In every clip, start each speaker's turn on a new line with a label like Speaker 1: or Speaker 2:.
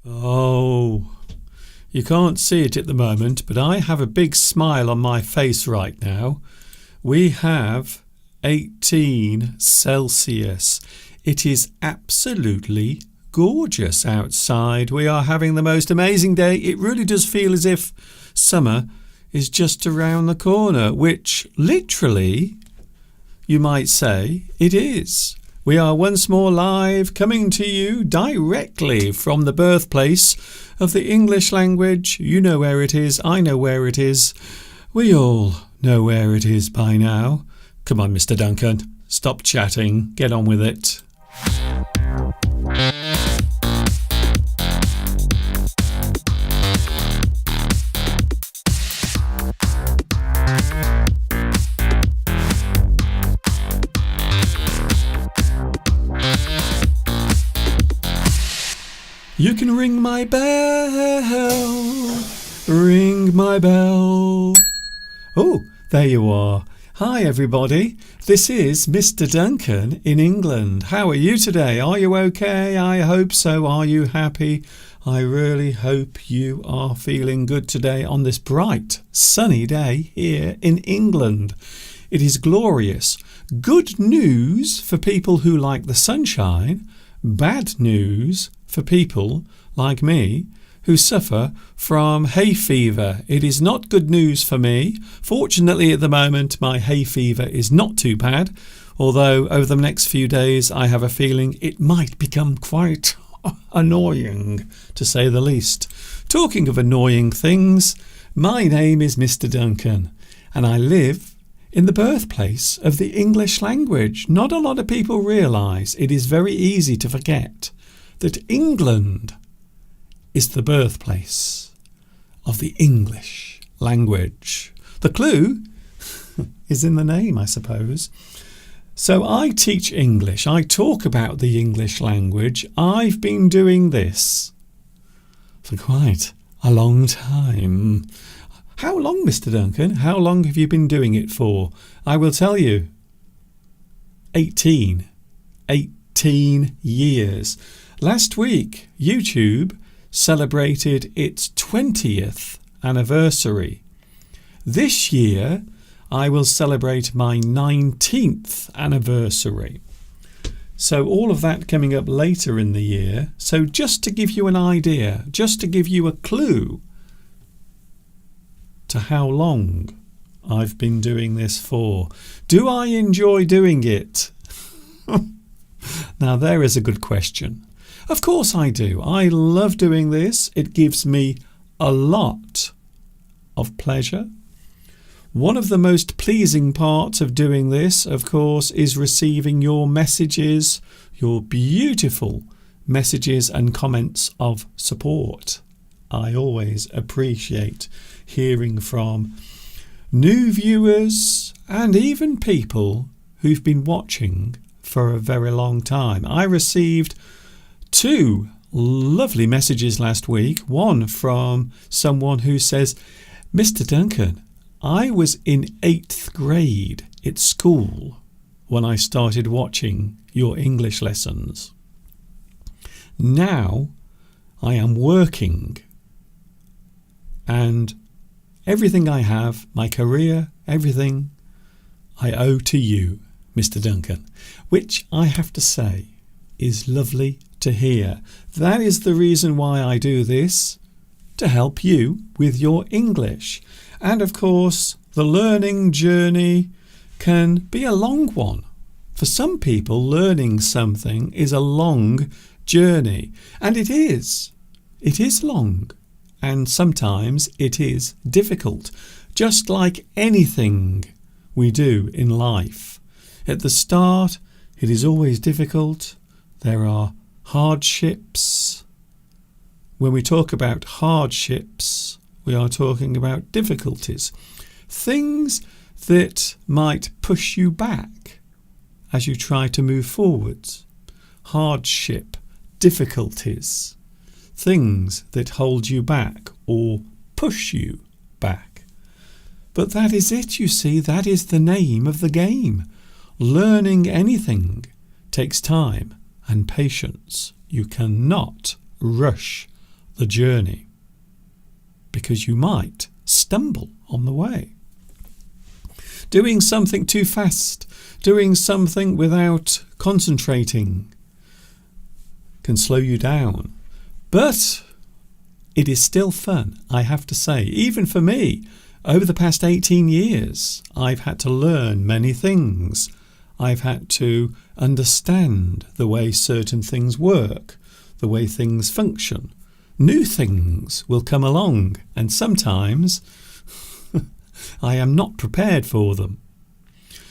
Speaker 1: Oh, you can't see it at the moment, but I have a big smile on my face right now. We have 18 Celsius. It is absolutely gorgeous outside. We are having the most amazing day. It really does feel as if summer is just around the corner, which literally, you might say, it is. We are once more live, coming to you directly from the birthplace of the English language. You know where it is. I know where it is. We all know where it is by now. Come on, Mr. Duncan. Stop chatting. Get on with it. You can ring my bell, ring my bell. Oh, there you are. Hi everybody, this is Mr. Duncan in England. How are you today? Are you okay? I hope so. Are you happy? I really hope you are feeling good today on this bright, sunny day here in England. It is glorious. Good news for people who like the sunshine. Bad news for people like me who suffer from hay fever. It is not good news for me. Fortunately, at the moment, my hay fever is not too bad, although over the next few days I have a feeling it might become quite annoying, to say the least. Talking of annoying things, my name is Mr. Duncan, and I live in the birthplace of the English language. Not a lot of people realise it is very easy to forget that England is the birthplace of the English language. The clue is in the name, I suppose. So I teach English. I talk about the English language. I've been doing this for quite a long time. How long, Mr. Duncan? How long have you been doing it for? I will tell you. 18 years. Last week, YouTube celebrated its 20th anniversary. This year, I will celebrate my 19th anniversary. So all of that coming up later in the year. So just to give you an idea, just to give you a clue to how long I've been doing this for. Do I enjoy doing it? Now there is a good question. Of course I do. I love doing this. It gives me a lot of pleasure. One of the most pleasing parts of doing this, of course, is receiving your messages, your beautiful messages and comments of support. I always appreciate hearing from new viewers and even people who've been watching for a very long time. I received 2 lovely messages last week. One from someone who says, Mr. Duncan, I was in 8th grade at school when I started watching your English lessons. Now I am working and everything I have, my career, everything, I owe to you, Mr. Duncan, which I have to say is lovely to hear. That is the reason why I do this, to help you with your English. And of course, the learning journey can be a long one. For some people, learning something is a long journey. And it is. It is long. And sometimes it is difficult. Just like anything we do in life. At the start, it is always difficult. There are hardships. When we talk about hardships, we are talking about difficulties. Things that might push you back as you try to move forwards. Hardship, difficulties, things that hold you back or push you back. But that is it, you see, that is the name of the game. Learning anything takes time and patience. You cannot rush the journey, because you might stumble on the way. Doing something too fast, doing something without concentrating can slow you down. But it is still fun, I have to say. Even for me, over the past 18 years, I've had to learn many things. I've had to understand the way certain things work, the way things function. New things will come along, and sometimes I am not prepared for them.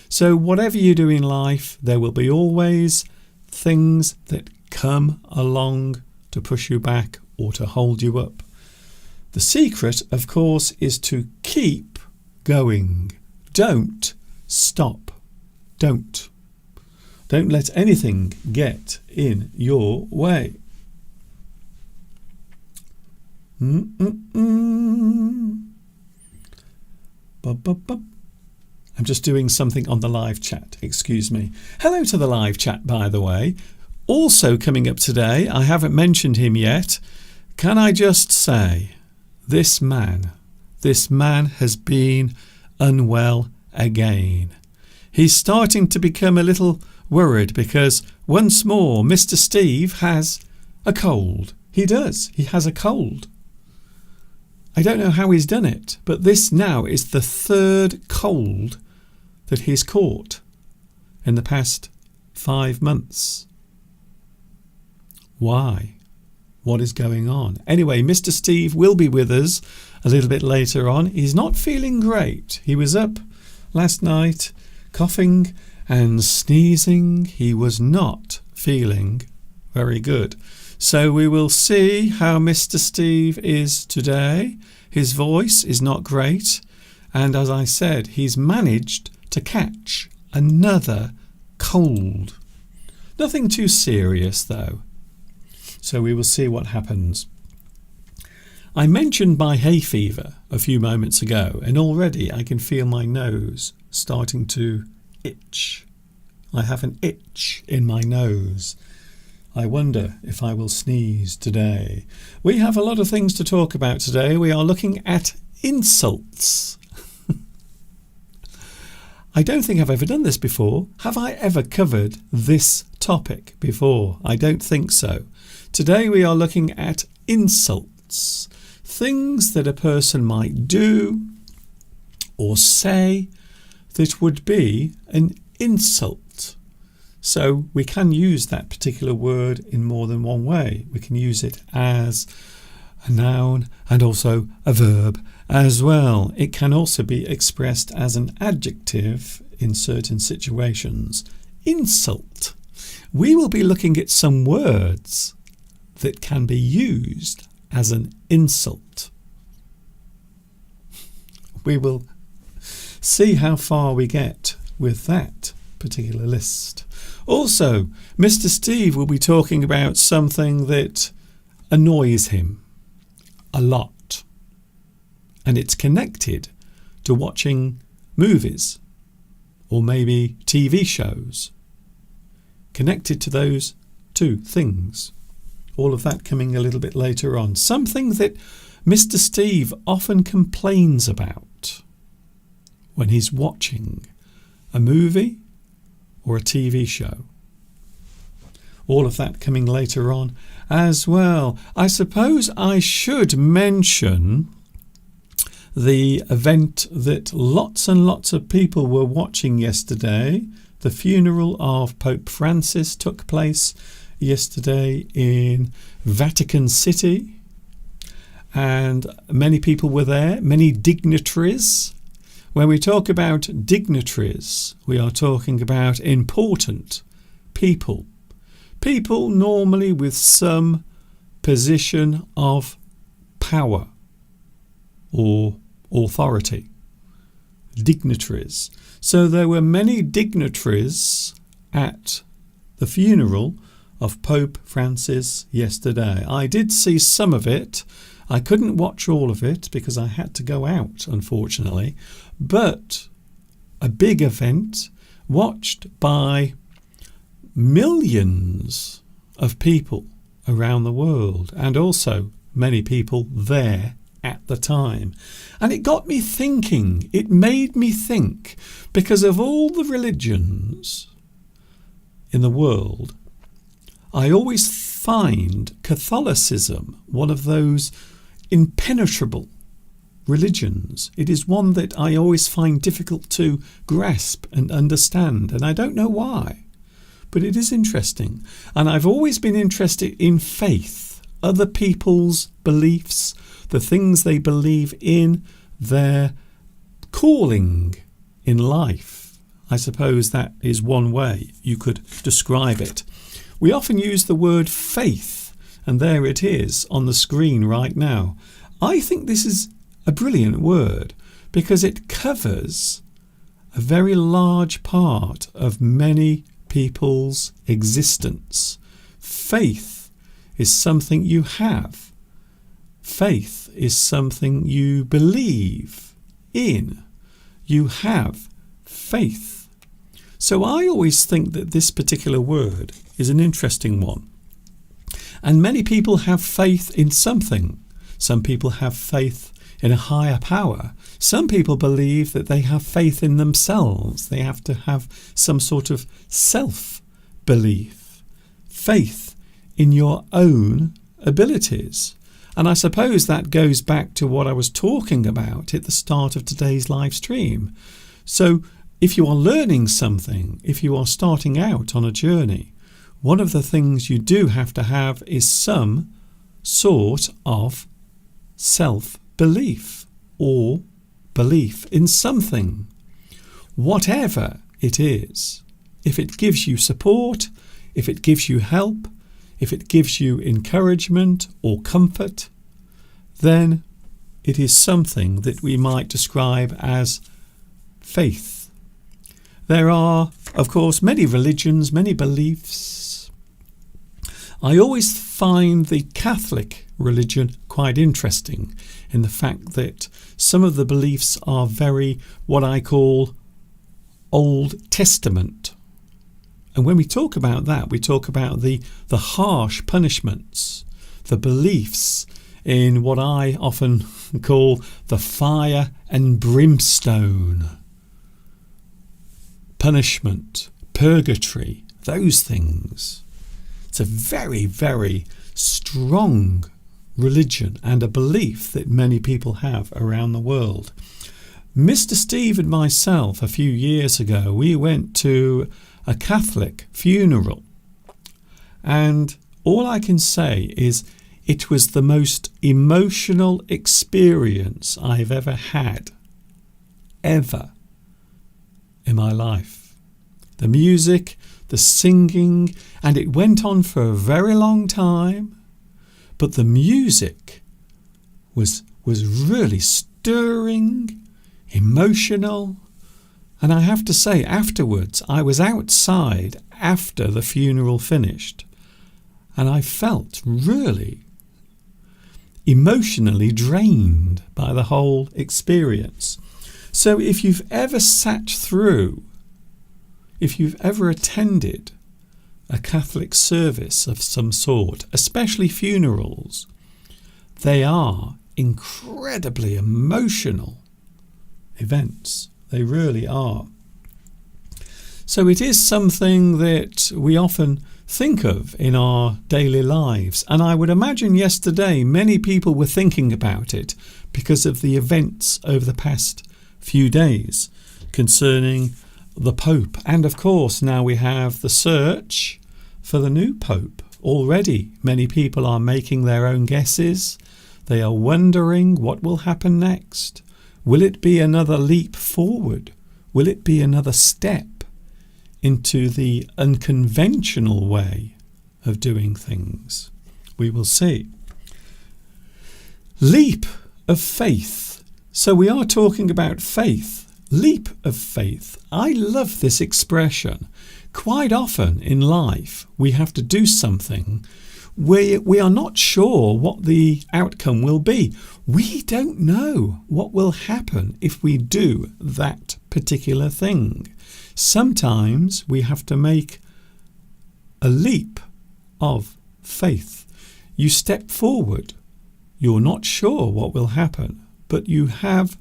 Speaker 1: So whatever you do in life, there will be always things that come along to push you back or to hold you up. The secret, of course, is to keep going. Don't stop. Don't let anything get in your way. I'm just doing something on the live chat, excuse me. Hello to the live chat, by the way. Also coming up today, I haven't mentioned him yet. Can I just say, this man has been unwell again. He's starting to become a little worried because once more Mr. Steve has a cold. He does. He has a cold. I don't know how he's done it, but this now is the third cold that he's caught in the past 5 months. Why? What is going on? Anyway, Mr. Steve will be with us a little bit later on. He's not feeling great. He was up last night coughing and sneezing. He was not feeling very good. So we will see how Mr. Steve is today. His voice is not great. And as I said, he's managed to catch another cold. Nothing too serious though. So we will see what happens. I mentioned my hay fever a few moments ago, and already I can feel my nose starting to itch. I have an itch in my nose. I wonder if I will sneeze today. We have a lot of things to talk about today. We are looking at insults. I don't think I've ever done this before. Have I ever covered this topic before? I don't think so. Today we are looking at insults, things that a person might do or say that would be an insult. So we can use that particular word in more than one way. We can use it as a noun and also a verb as well. It can also be expressed as an adjective in certain situations. Insult. We will be looking at some words that can be used as an insult. We will see how far we get with that particular list. Also, Mr. Steve will be talking about something that annoys him a lot, and it's connected to watching movies or maybe TV shows. Connected to those two things. All of that coming a little bit later on. Something that Mr. Steve often complains about when he's watching a movie or a TV show. All of that coming later on as well. I suppose I should mention the event that lots and lots of people were watching yesterday. The funeral of Pope Francis took place yesterday in Vatican City, and many people were there, many dignitaries. When we talk about dignitaries, we are talking about important people. People normally with some position of power or authority. Dignitaries. So there were many dignitaries at the funeral of Pope Francis yesterday. I did see some of it. I couldn't watch all of it because I had to go out, unfortunately. But a big event watched by millions of people around the world, and also many people there at the time. And it got me thinking, it made me think, because of all the religions in the world, I always find Catholicism one of those impenetrable religions. It is one that I always find difficult to grasp and understand, and I don't know why, but it is interesting. And I've always been interested in faith, other people's beliefs, the things they believe in, their calling in life. I suppose that is one way you could describe it. We often use the word faith, and there it is on the screen right now. I think this is a brilliant word because it covers a very large part of many people's existence. Faith is something you have. Faith is something you believe in. You have faith. So I always think that this particular word is an interesting one. And many people have faith in something. Some people have faith in a higher power. Some people believe that they have faith in themselves. They have to have some sort of self-belief. Faith in your own abilities. And I suppose that goes back to what I was talking about at the start of today's live stream. So if you are learning something, if you are starting out on a journey, one of the things you do have to have is some sort of self-belief or belief in something, whatever it is. If it gives you support, if it gives you help, if it gives you encouragement or comfort, then it is something that we might describe as faith. There are, of course, many religions, many beliefs. I always find the Catholic religion quite interesting in the fact that some of the beliefs are very what I call Old Testament. And when we talk about that, we talk about the harsh punishments, the beliefs in what I often call the fire and brimstone. Punishment, purgatory, those things. It's a very, very strong religion and a belief that many people have around the world. Mr. Steve and myself, a few years ago, we went to a Catholic funeral, and all I can say is it was the most emotional experience I've ever had, ever, in my life. The music, the singing, and it went on for a very long time, but the music was really stirring, emotional. And I have to say, afterwards, I was outside after the funeral finished, and I felt really emotionally drained by the whole experience. So if you've ever sat through, if you've ever attended a Catholic service of some sort, especially funerals, they are incredibly emotional events. They really are. So it is something that we often think of in our daily lives. And I would imagine yesterday many people were thinking about it because of the events over the past few days concerning the Pope. And of course, now we have the search for the new Pope. Already, many people are making their own guesses. They are wondering what will happen next. Will it be another leap forward? Will it be another step into the unconventional way of doing things? We will see. Leap of faith. So we are talking about faith. Leap of faith. I love this expression. Quite often in life we have to do something where we are not sure what the outcome will be. We don't know what will happen if we do that particular thing. Sometimes we have to make a leap of faith. You step forward. You're not sure what will happen, but you have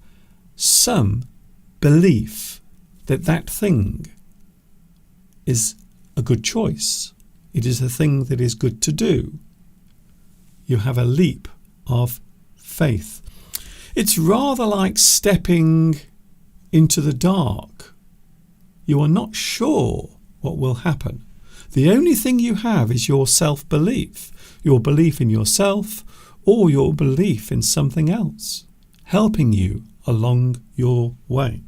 Speaker 1: some belief that that thing is a good choice. It is a thing that is good to do. You have a leap of faith. It's rather like stepping into the dark. You are not sure what will happen. The only thing you have is your self-belief, your belief in yourself or your belief in something else, helping you along your way.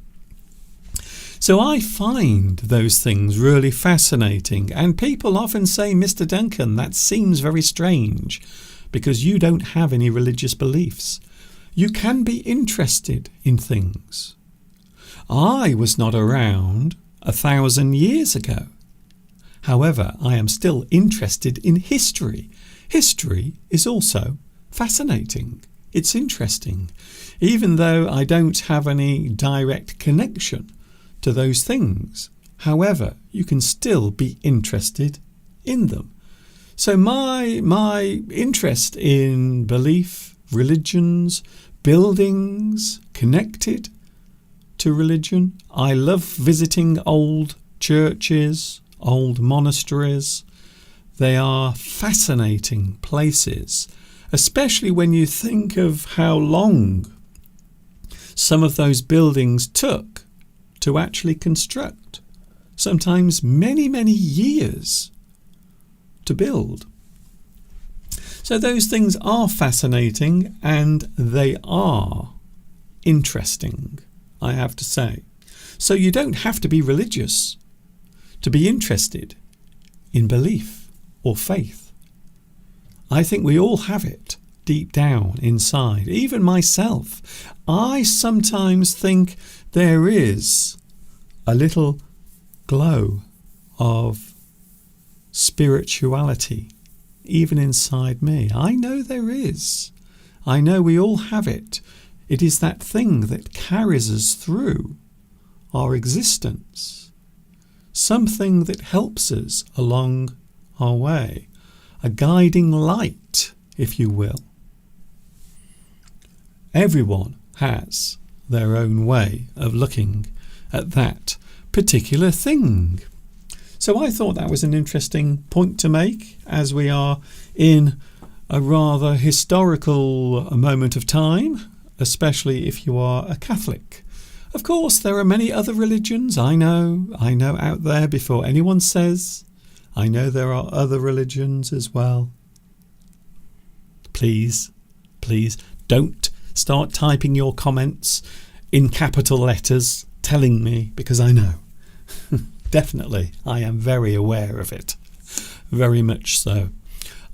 Speaker 1: So I find those things really fascinating, and people often say, Mr. Duncan, that seems very strange because you don't have any religious beliefs. You can be interested in things. I was not around 1,000 years ago. However, I am still interested in history. History is also fascinating. It's interesting, even though I don't have any direct connection to those things. However, you can still be interested in them. So my interest in belief, religions, buildings connected to religion. I love visiting old churches, old monasteries. They are fascinating places, especially when you think of how long some of those buildings took to actually construct. Sometimes many, many years to build. So those things are fascinating and they are interesting, I have to say. So you don't have to be religious to be interested in belief or faith. I think we all have it deep down inside. Even myself, I sometimes think there is a little glow of spirituality even inside me. I know there is. I know we all have it. It is that thing that carries us through our existence. Something that helps us along our way. A guiding light, if you will. Everyone has their own way of looking at that particular thing. So I thought that was an interesting point to make as we are in a rather historical moment of time, especially if you are a Catholic. Of course, there are many other religions. I know out there before anyone says. I know there are other religions as well. Please don't start typing your comments in capital letters telling me, because I know. Definitely, I am very aware of it. Very much so.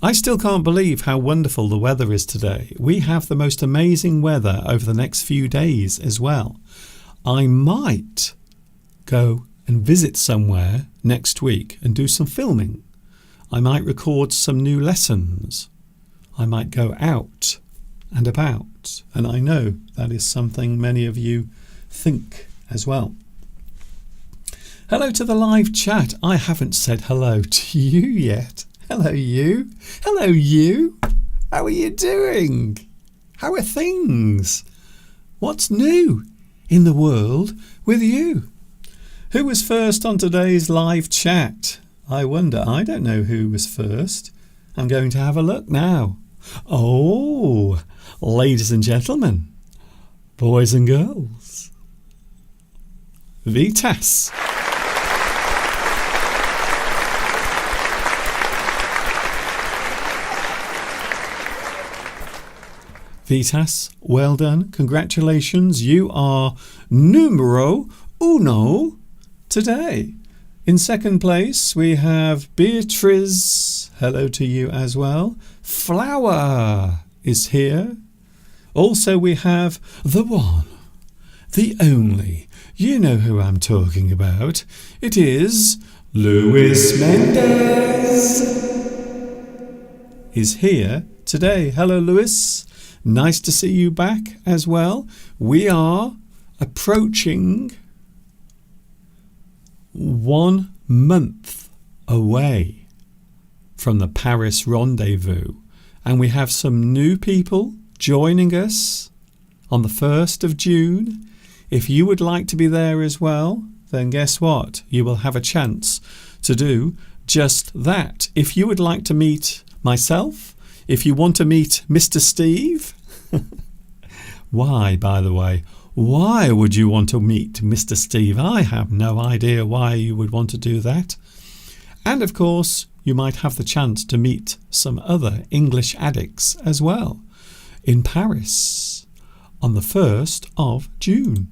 Speaker 1: I still can't believe how wonderful the weather is today. We have the most amazing weather over the next few days as well. I might go and visit somewhere next week and do some filming. I might record some new lessons. I might go out and about. And I know that is something many of you think as well. Hello to the live chat. I haven't said hello to you yet. Hello you. Hello you. How are you doing? How are things? What's new in the world with you? Who was first on today's live chat? I wonder. I don't know who was first. I'm going to have a look now. Oh, ladies and gentlemen, boys and girls, Vitas. Vitas, well done. Congratulations. You are numero uno today. In second place, we have Beatrice. Hello to you as well. Flower is here. Also, we have the one, the only. You know who I'm talking about. It is Luis Mendez. Is here today. Hello, Luis. Nice to see you back as well. We are approaching 1 month away from the Paris rendezvous, and we have some new people joining us on the 1st of June. If you would like to be there as well, then guess what? You will have a chance to do just that. If you would like to meet myself, if you want to meet Mr. Steve, why, by the way, why would you want to meet Mr. Steve? I have no idea why you would want to do that. And of course, you might have the chance to meet some other English addicts as well in Paris on the 1st of June.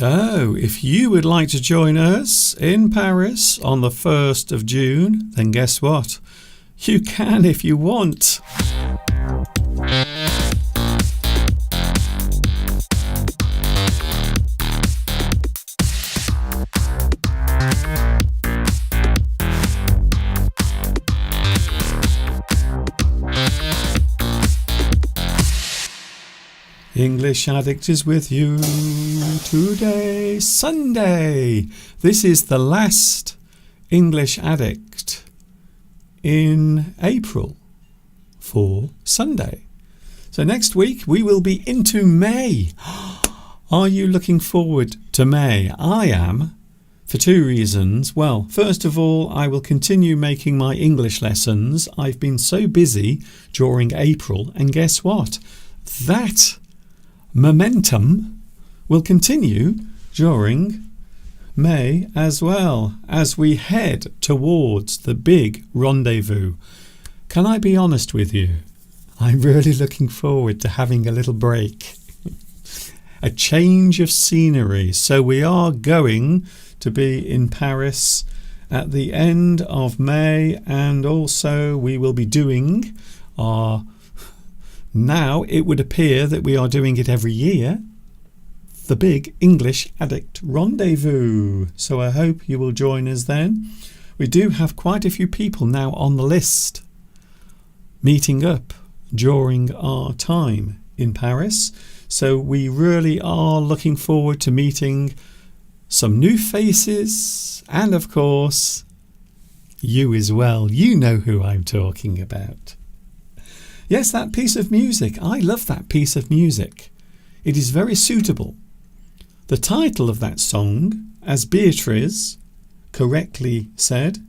Speaker 1: So, if you would like to join us in Paris on the 1st of June, then guess what? You can if you want. English Addict is with you today, Sunday. This is the last English Addict in April for Sunday. So next week we will be into May. Are you looking forward to May? I am, for two reasons. Well, first of all, I will continue making my English lessons. I've been so busy during April, and guess what? That momentum will continue during May as well, as we head towards the big rendezvous. Can I be honest with you? I'm really looking forward to having a little break. A change of scenery. So we are going to be in Paris at the end of May, and also we will be doing our... Now it would appear that we are doing it every year, the big English Addict Rendezvous. So I hope you will join us then. We do have quite a few people now on the list meeting up during our time in Paris. So we really are looking forward to meeting some new faces, and of course you as well. You know who I'm talking about. Yes, that piece of music. I love that piece of music. It is very suitable. The title of that song, as Beatrice correctly said,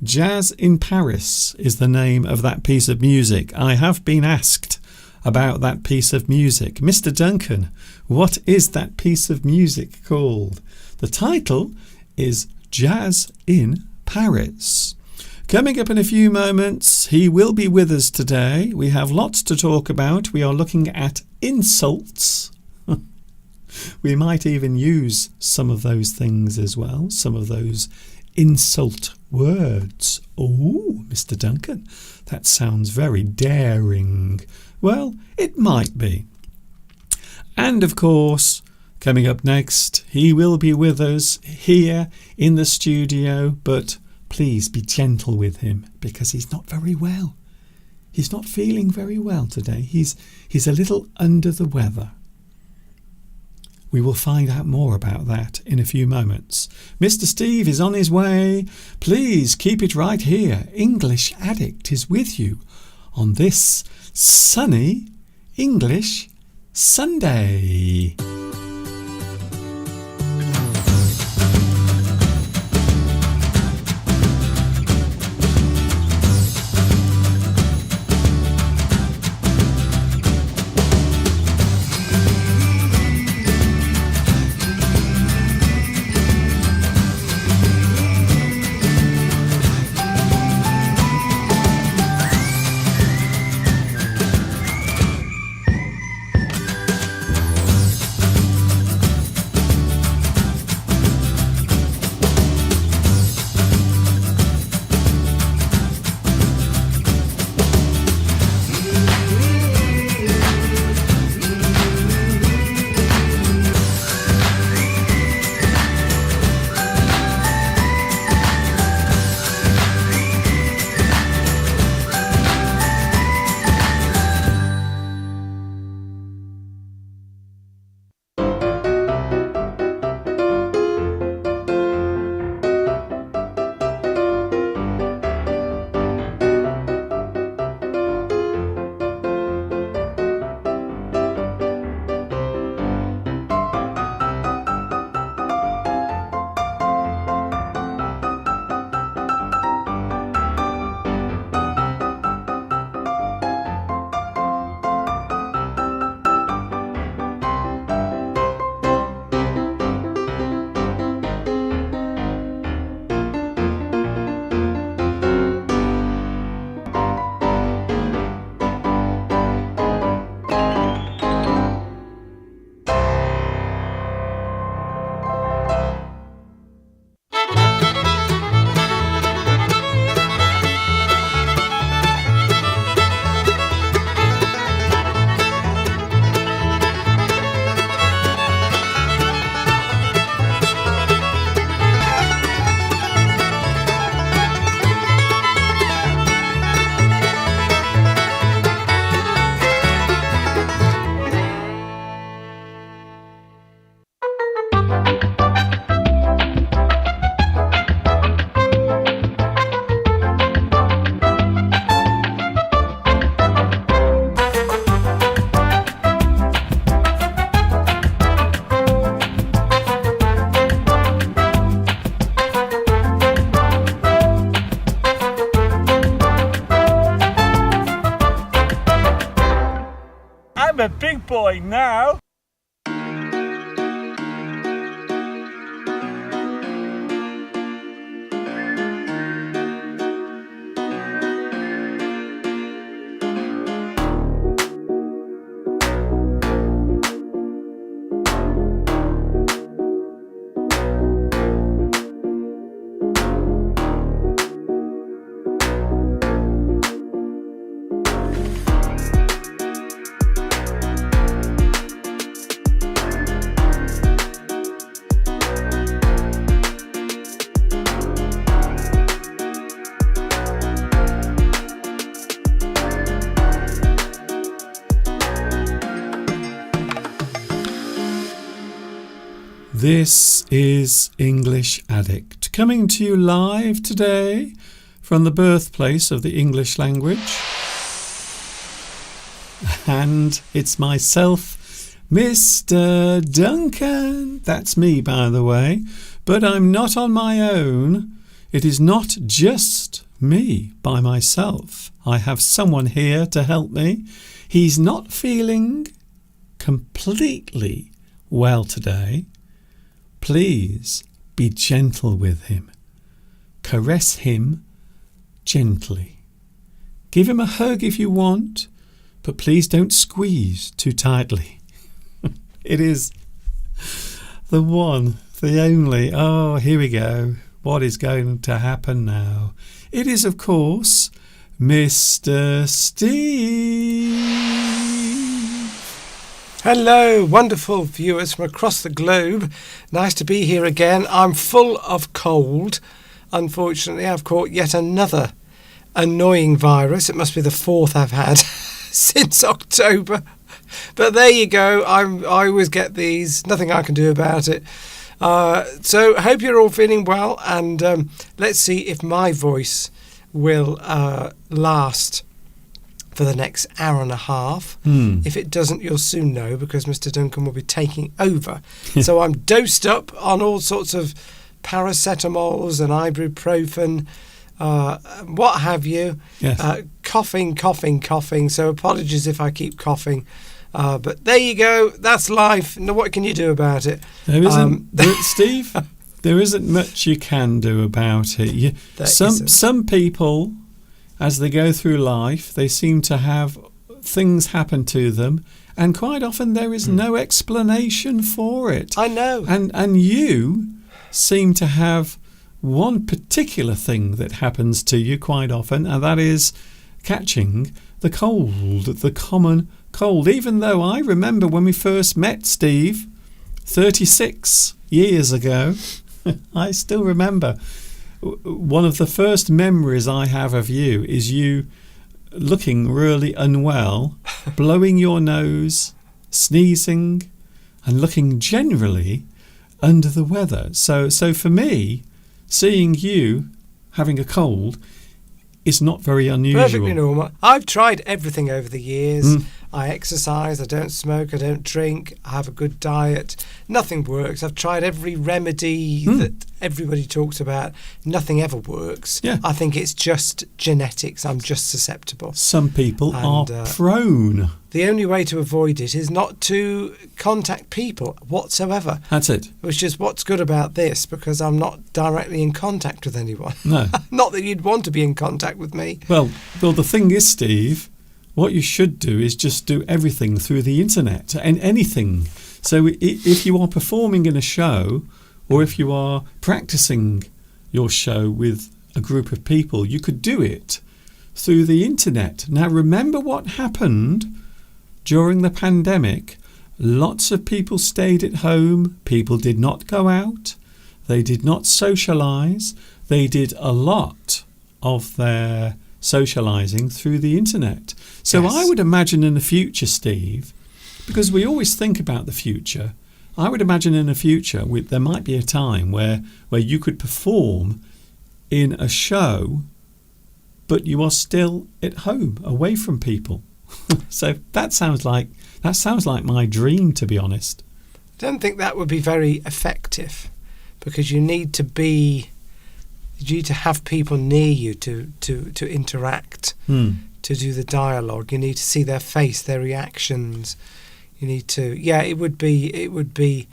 Speaker 1: Jazz in Paris is the name of that piece of music. I have been asked about that piece of music. Mr. Duncan, what is that piece of music called? The title is Jazz in Paris. Coming up in a few moments, he will be with us today. We have lots to talk about. We are looking at insults. We might even use some of those things as well, some of those insult words. Oh, Mr. Duncan, that sounds very daring. Well, it might be. And of course, coming up next, he will be with us here in the studio, but please be gentle with him because he's not very well. He's not feeling very well today. He's a little under the weather. We will find out more about that in a few moments. Mr. Steve is on his way. Please keep it right here. English Addict is with you on this sunny English Sunday.
Speaker 2: I'm a big boy now.
Speaker 1: This is English Addict, coming to you live today from the birthplace of the English language. And it's myself, Mr. Duncan. That's me, by the way. But I'm not on my own. It is not just me by myself. I have someone here to help me. He's not feeling completely well today. Please be gentle with him. Caress him gently. Give him a hug if you want, but please don't squeeze too tightly. It is the one, the only. Oh, here we go. What is going to happen now? It is, of course, Mr. Steve.
Speaker 3: Hello, wonderful viewers from across the globe. Nice to be here again. I'm full of cold. unfortunately, I've caught yet another annoying virus. It must be the fourth I've had since October. But there you go. I always get these. Nothing I can do about it. So hope you're all feeling well, and let's see if my voice will last for the next hour and a half. If it doesn't, you'll soon know, because Mr. Duncan will be taking over. So I'm dosed up on all sorts of paracetamols and ibuprofen, what have you.
Speaker 1: Yes.
Speaker 3: Coughing. So apologies if I keep coughing. But there you go. That's life. Now, what can you do about it?
Speaker 1: There isn't, Steve. There isn't much you can do about it. Some people, as they go through life, they seem to have things happen to them, and quite often there is no explanation for it.
Speaker 3: I know.
Speaker 1: And you seem to have one particular thing that happens to you quite often, and that is catching the cold, the common cold. Even though I remember when we first met, Steve, 36 years ago, I still remember one of the first memories I have of you is you looking really unwell, blowing your nose, sneezing, and looking generally under the weather. So for me, seeing you having a cold is not very unusual.
Speaker 3: Perfectly normal. I've tried everything over the years. I exercise, I don't smoke, I don't drink, I have a good diet. Nothing works. I've tried every remedy that everybody talks about. Nothing ever works.
Speaker 1: Yeah.
Speaker 3: I think it's just genetics. I'm just susceptible.
Speaker 1: Some people are prone.
Speaker 3: The only way to avoid it is not to contact people whatsoever.
Speaker 1: That's it.
Speaker 3: Which is what's good about this, because I'm not directly in contact with anyone.
Speaker 1: No.
Speaker 3: Not that you'd want to be in contact with me.
Speaker 1: Well, the thing is, Steve, what you should do is just do everything through the internet and anything. So if you are performing in a show, or if you are practicing your show with a group of people, you could do it through the internet. Now, remember what happened during the pandemic. Lots of people stayed at home. People did not go out. They did not socialise. They did a lot of their socialising through the internet. So
Speaker 3: Yes.
Speaker 1: I would imagine in the future, Steve, because we always think about the future, I would imagine in the future there might be a time where you could perform in a show, but you are still at home, away from people. So that sounds like my dream, to be honest.
Speaker 3: I don't think that would be very effective, because you need to have people near you to interact, to do the dialogue. You need to see their face, their reactions. You need to, it would be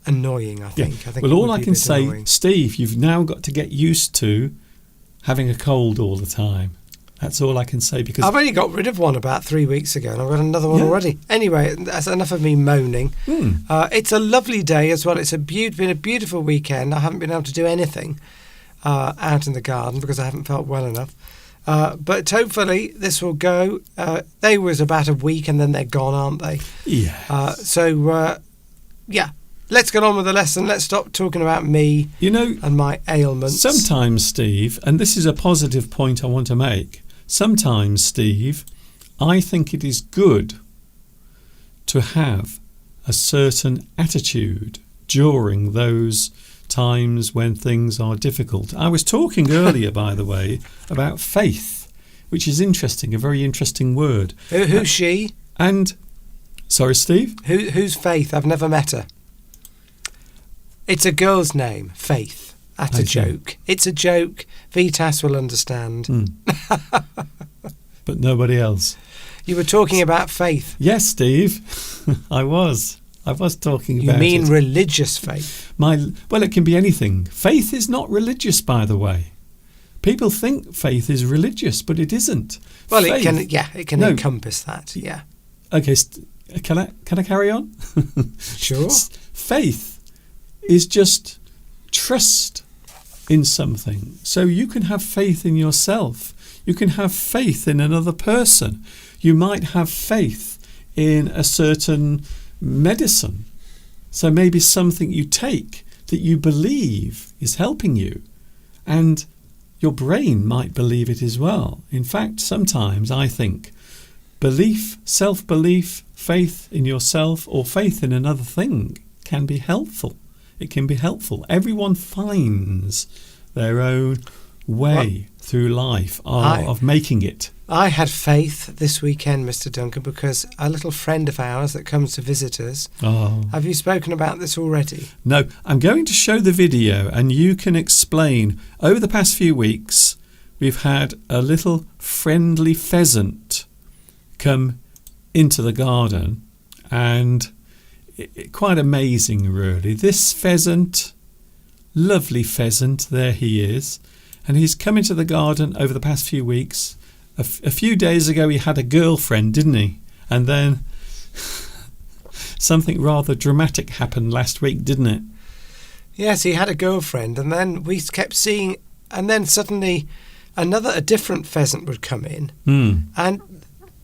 Speaker 3: annoying, I think. I think
Speaker 1: well,
Speaker 3: it
Speaker 1: all
Speaker 3: would
Speaker 1: I
Speaker 3: be a
Speaker 1: can
Speaker 3: bit
Speaker 1: say,
Speaker 3: annoying.
Speaker 1: Steve, you've now got to get used to having a cold all the time. That's all I can say, because
Speaker 3: I've only got rid of one about 3 weeks ago, and I've got another one already. Anyway, that's enough of me moaning. It's a lovely day as well. It's been a beautiful weekend. I haven't been able to do anything out in the garden because I haven't felt well enough. But hopefully this will go. They was about a week and then they're gone, aren't they?
Speaker 1: yeah.
Speaker 3: Let's get on with the lesson. Let's stop talking about me and my ailments.
Speaker 1: Sometimes, Steve, and this is a positive point I want to make, sometimes, Steve, I think it is good to have a certain attitude during those times when things are difficult. I was talking earlier, by the way, about faith, which is interesting, a very interesting word.
Speaker 3: Who's she?
Speaker 1: And, sorry, Steve?
Speaker 3: Who's Faith? I've never met her. It's a girl's name, Faith. That's
Speaker 1: I
Speaker 3: a
Speaker 1: see.
Speaker 3: joke. It's a joke. Vitas will understand.
Speaker 1: But nobody else.
Speaker 3: You were talking about faith.
Speaker 1: Yes, Steve, I was talking
Speaker 3: You
Speaker 1: about
Speaker 3: mean
Speaker 1: it.
Speaker 3: religious faith?
Speaker 1: Well, it can be anything. Faith is not religious, by the way. People think faith is religious, but it isn't.
Speaker 3: Well,
Speaker 1: Faith,
Speaker 3: it can
Speaker 1: No.
Speaker 3: encompass that. Yeah,
Speaker 1: Okay, can I carry on?
Speaker 3: sure.
Speaker 1: Faith is just trust in something. So you can have faith in yourself. You can have faith in another person. You might have faith in a certain medicine. So maybe something you take that you believe is helping you. And your brain might believe it as well. In fact, sometimes I think belief, self-belief, faith in yourself or faith in another thing can be helpful. It can be helpful. Everyone finds their own way through life of making it.
Speaker 3: I had faith this weekend, Mr. Duncan, because a little friend of ours that comes to visit us.
Speaker 1: Oh.
Speaker 3: Have you spoken about this already?
Speaker 1: No, I'm going to show the video and you can explain. Over the past few weeks, we've had a little friendly pheasant come into the garden, and quite amazing, really. This pheasant, lovely pheasant, there he is, and he's come into the garden over the past few weeks. A few days ago he had a girlfriend, didn't he? And then something rather dramatic happened last week, didn't it?
Speaker 3: Yes, he had a girlfriend, and then we kept seeing, and then suddenly a different pheasant would come in, and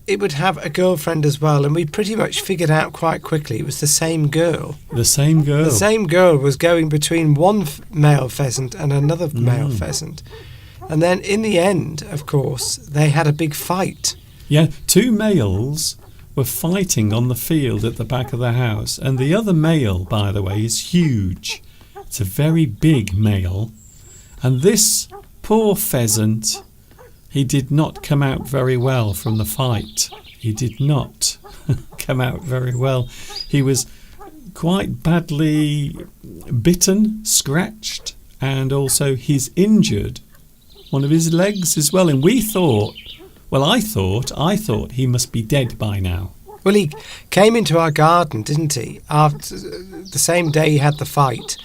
Speaker 3: it would have a girlfriend as well, and we pretty much figured out quite quickly it was the same girl.
Speaker 1: The same girl?
Speaker 3: The same girl was going between one male pheasant and another male pheasant. And then in the end, of course, they had a big fight.
Speaker 1: Yeah, two males were fighting on the field at the back of the house, and the other male, by the way, is huge. It's a very big male. And this poor pheasant, he did not come out very well from the fight. He did not come out very well. He was quite badly bitten, scratched, and also he's injured one of his legs as well. And we thought, well, I thought he must be dead by now.
Speaker 3: Well, he came into our garden, didn't he, after the same day he had the fight,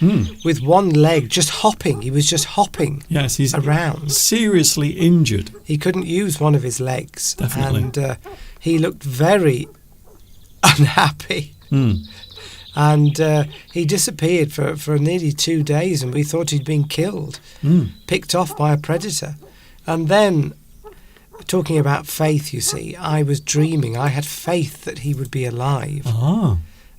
Speaker 3: with one leg just hopping. He was just hopping
Speaker 1: he's
Speaker 3: around.
Speaker 1: Seriously injured.
Speaker 3: He couldn't use one of his legs.
Speaker 1: Definitely.
Speaker 3: And he looked very unhappy. And he disappeared for nearly 2 days, and we thought he'd been killed, picked off by a predator. And then, talking about faith, you see, I was dreaming. I had faith that he would be alive.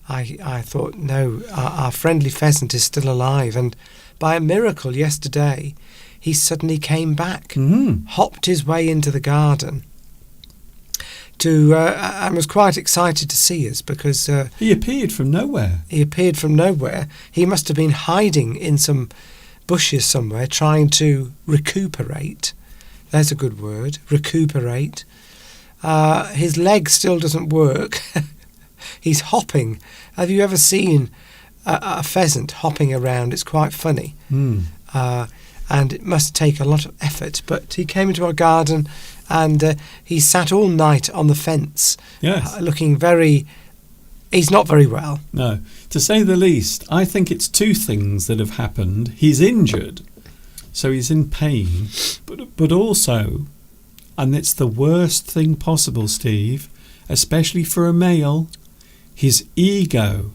Speaker 3: I thought, no, our friendly pheasant is still alive. And by a miracle yesterday, he suddenly came back, hopped his way into the garden, and was quite excited to see us because...
Speaker 1: he appeared from nowhere.
Speaker 3: He must have been hiding in some bushes somewhere, trying to recuperate. There's a good word, recuperate. His leg still doesn't work. He's hopping. Have you ever seen a pheasant hopping around? It's quite funny. And it must take a lot of effort. But he came into our garden and he sat all night on the fence, looking very... He's not very well.
Speaker 1: No. To say the least, I think it's two things that have happened. He's injured, so he's in pain, but also, and it's the worst thing possible, Steve, especially for a male, his ego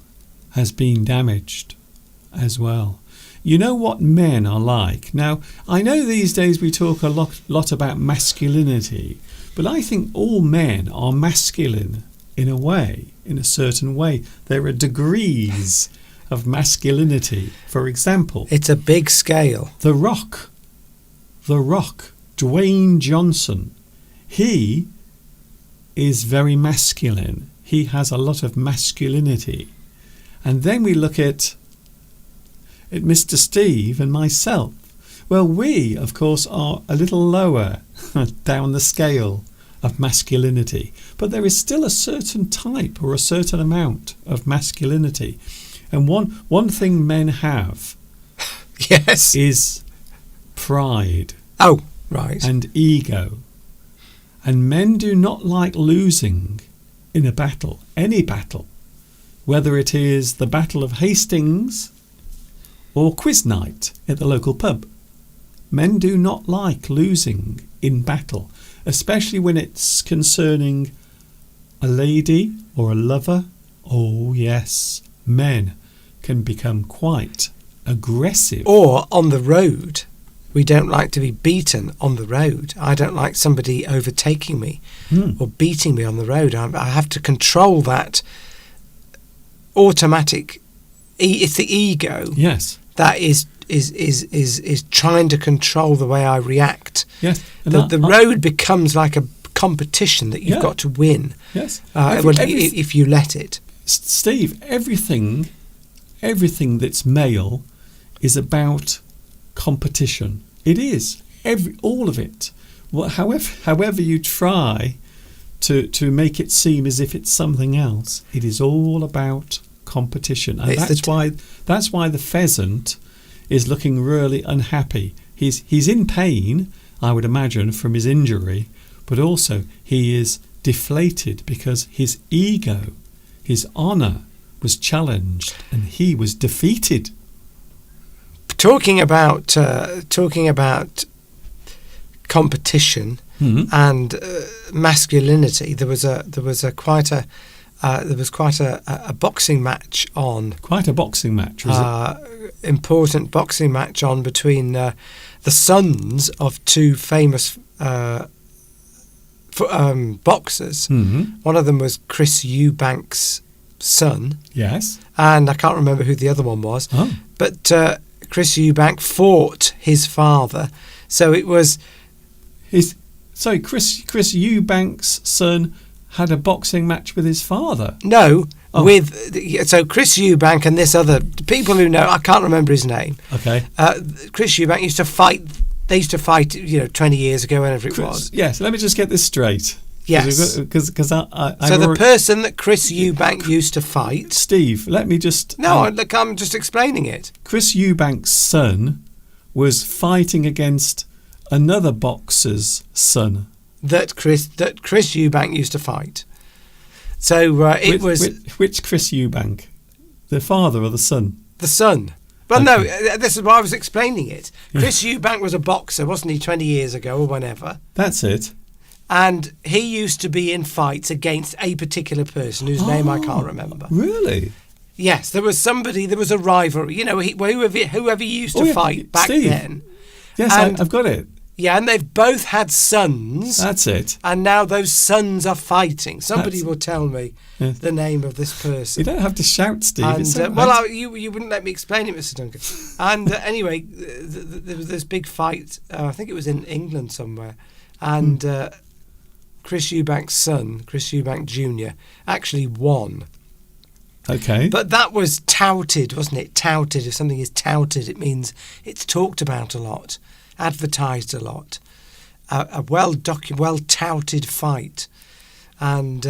Speaker 1: has been damaged as well. You know what men are like. Now, I know these days we talk a lot about masculinity, but I think all men are masculine in a way, in a certain way. There are degrees of masculinity. For example,
Speaker 3: it's a big scale.
Speaker 1: The Rock, Dwayne Johnson, he is very masculine. He has a lot of masculinity. And then we look at Mr. Steve and myself. Well, we, of course, are a little lower down the scale of masculinity, but there is still a certain type or a certain amount of masculinity. And one thing men have is pride.
Speaker 3: Oh, right.
Speaker 1: And ego. And men do not like losing in a battle, any battle, whether it is the Battle of Hastings or quiz night at the local pub. Men do not like losing in battle, especially when it's concerning a lady or a lover. Oh yes, men can become quite aggressive.
Speaker 3: Or on the road. We don't like to be beaten on the road. I don't like somebody overtaking me or beating me on the road. I have to control that automatic... It's the ego.
Speaker 1: Yes.
Speaker 3: That is is trying to control the way I react.
Speaker 1: Yes. And
Speaker 3: The road becomes like a competition that you've got to win.
Speaker 1: Yes.
Speaker 3: If you let it.
Speaker 1: Steve, everything that's male is about competition. It is. All of it. Well, however you try to make it seem as if it's something else, it is all about competition. And that's why the pheasant is looking really unhappy. He's in pain, I would imagine, from his injury, but also he is deflated because his ego, his honour, was challenged and he was defeated.
Speaker 3: Talking about competition and masculinity, there was quite a boxing match on.
Speaker 1: Quite a boxing match, was it?
Speaker 3: Important boxing match on between the sons of two famous boxers. One of them was Chris Eubanks' son.
Speaker 1: Yes.
Speaker 3: And I can't remember who the other one was.
Speaker 1: Oh.
Speaker 3: But Chris Eubank fought his father. So it was...
Speaker 1: Chris Eubanks' son had a boxing match with his father?
Speaker 3: No, so Chris Eubank and this other... People who know, I can't remember his name.
Speaker 1: Okay.
Speaker 3: Chris Eubank used to fight... They used to fight, 20 years ago, whenever it was.
Speaker 1: Yes, let me just get this straight.
Speaker 3: Yes.
Speaker 1: Because
Speaker 3: the person that Chris Eubank used to fight...
Speaker 1: Steve, let me just...
Speaker 3: No, look, I'm just explaining it.
Speaker 1: Chris Eubank's son was fighting against another boxer's son.
Speaker 3: That Chris Eubank used to fight. So
Speaker 1: Which Chris Eubank? The father or the son?
Speaker 3: The son. Well, no, this is why I was explaining it. Chris Eubank was a boxer, wasn't he, 20 years ago or whenever?
Speaker 1: That's it.
Speaker 3: And he used to be in fights against a particular person whose name I can't remember.
Speaker 1: Really?
Speaker 3: Yes, there was a rivalry. Whoever he used to fight back
Speaker 1: Steve.
Speaker 3: then.
Speaker 1: Yes, I've got it.
Speaker 3: Yeah, and they've both had sons.
Speaker 1: That's it.
Speaker 3: And now those sons are fighting. Somebody will tell me the name of this person.
Speaker 1: You don't have to shout, Steve.
Speaker 3: And, you wouldn't let me explain it, Mr. Duncan. And anyway, there was this big fight. I think it was in England somewhere. And Chris Eubank's son, Chris Eubank Jr., actually won.
Speaker 1: Okay.
Speaker 3: But that was touted, wasn't it? Touted. If something is touted, it means it's talked about a lot. Advertised a lot, a well touted fight, and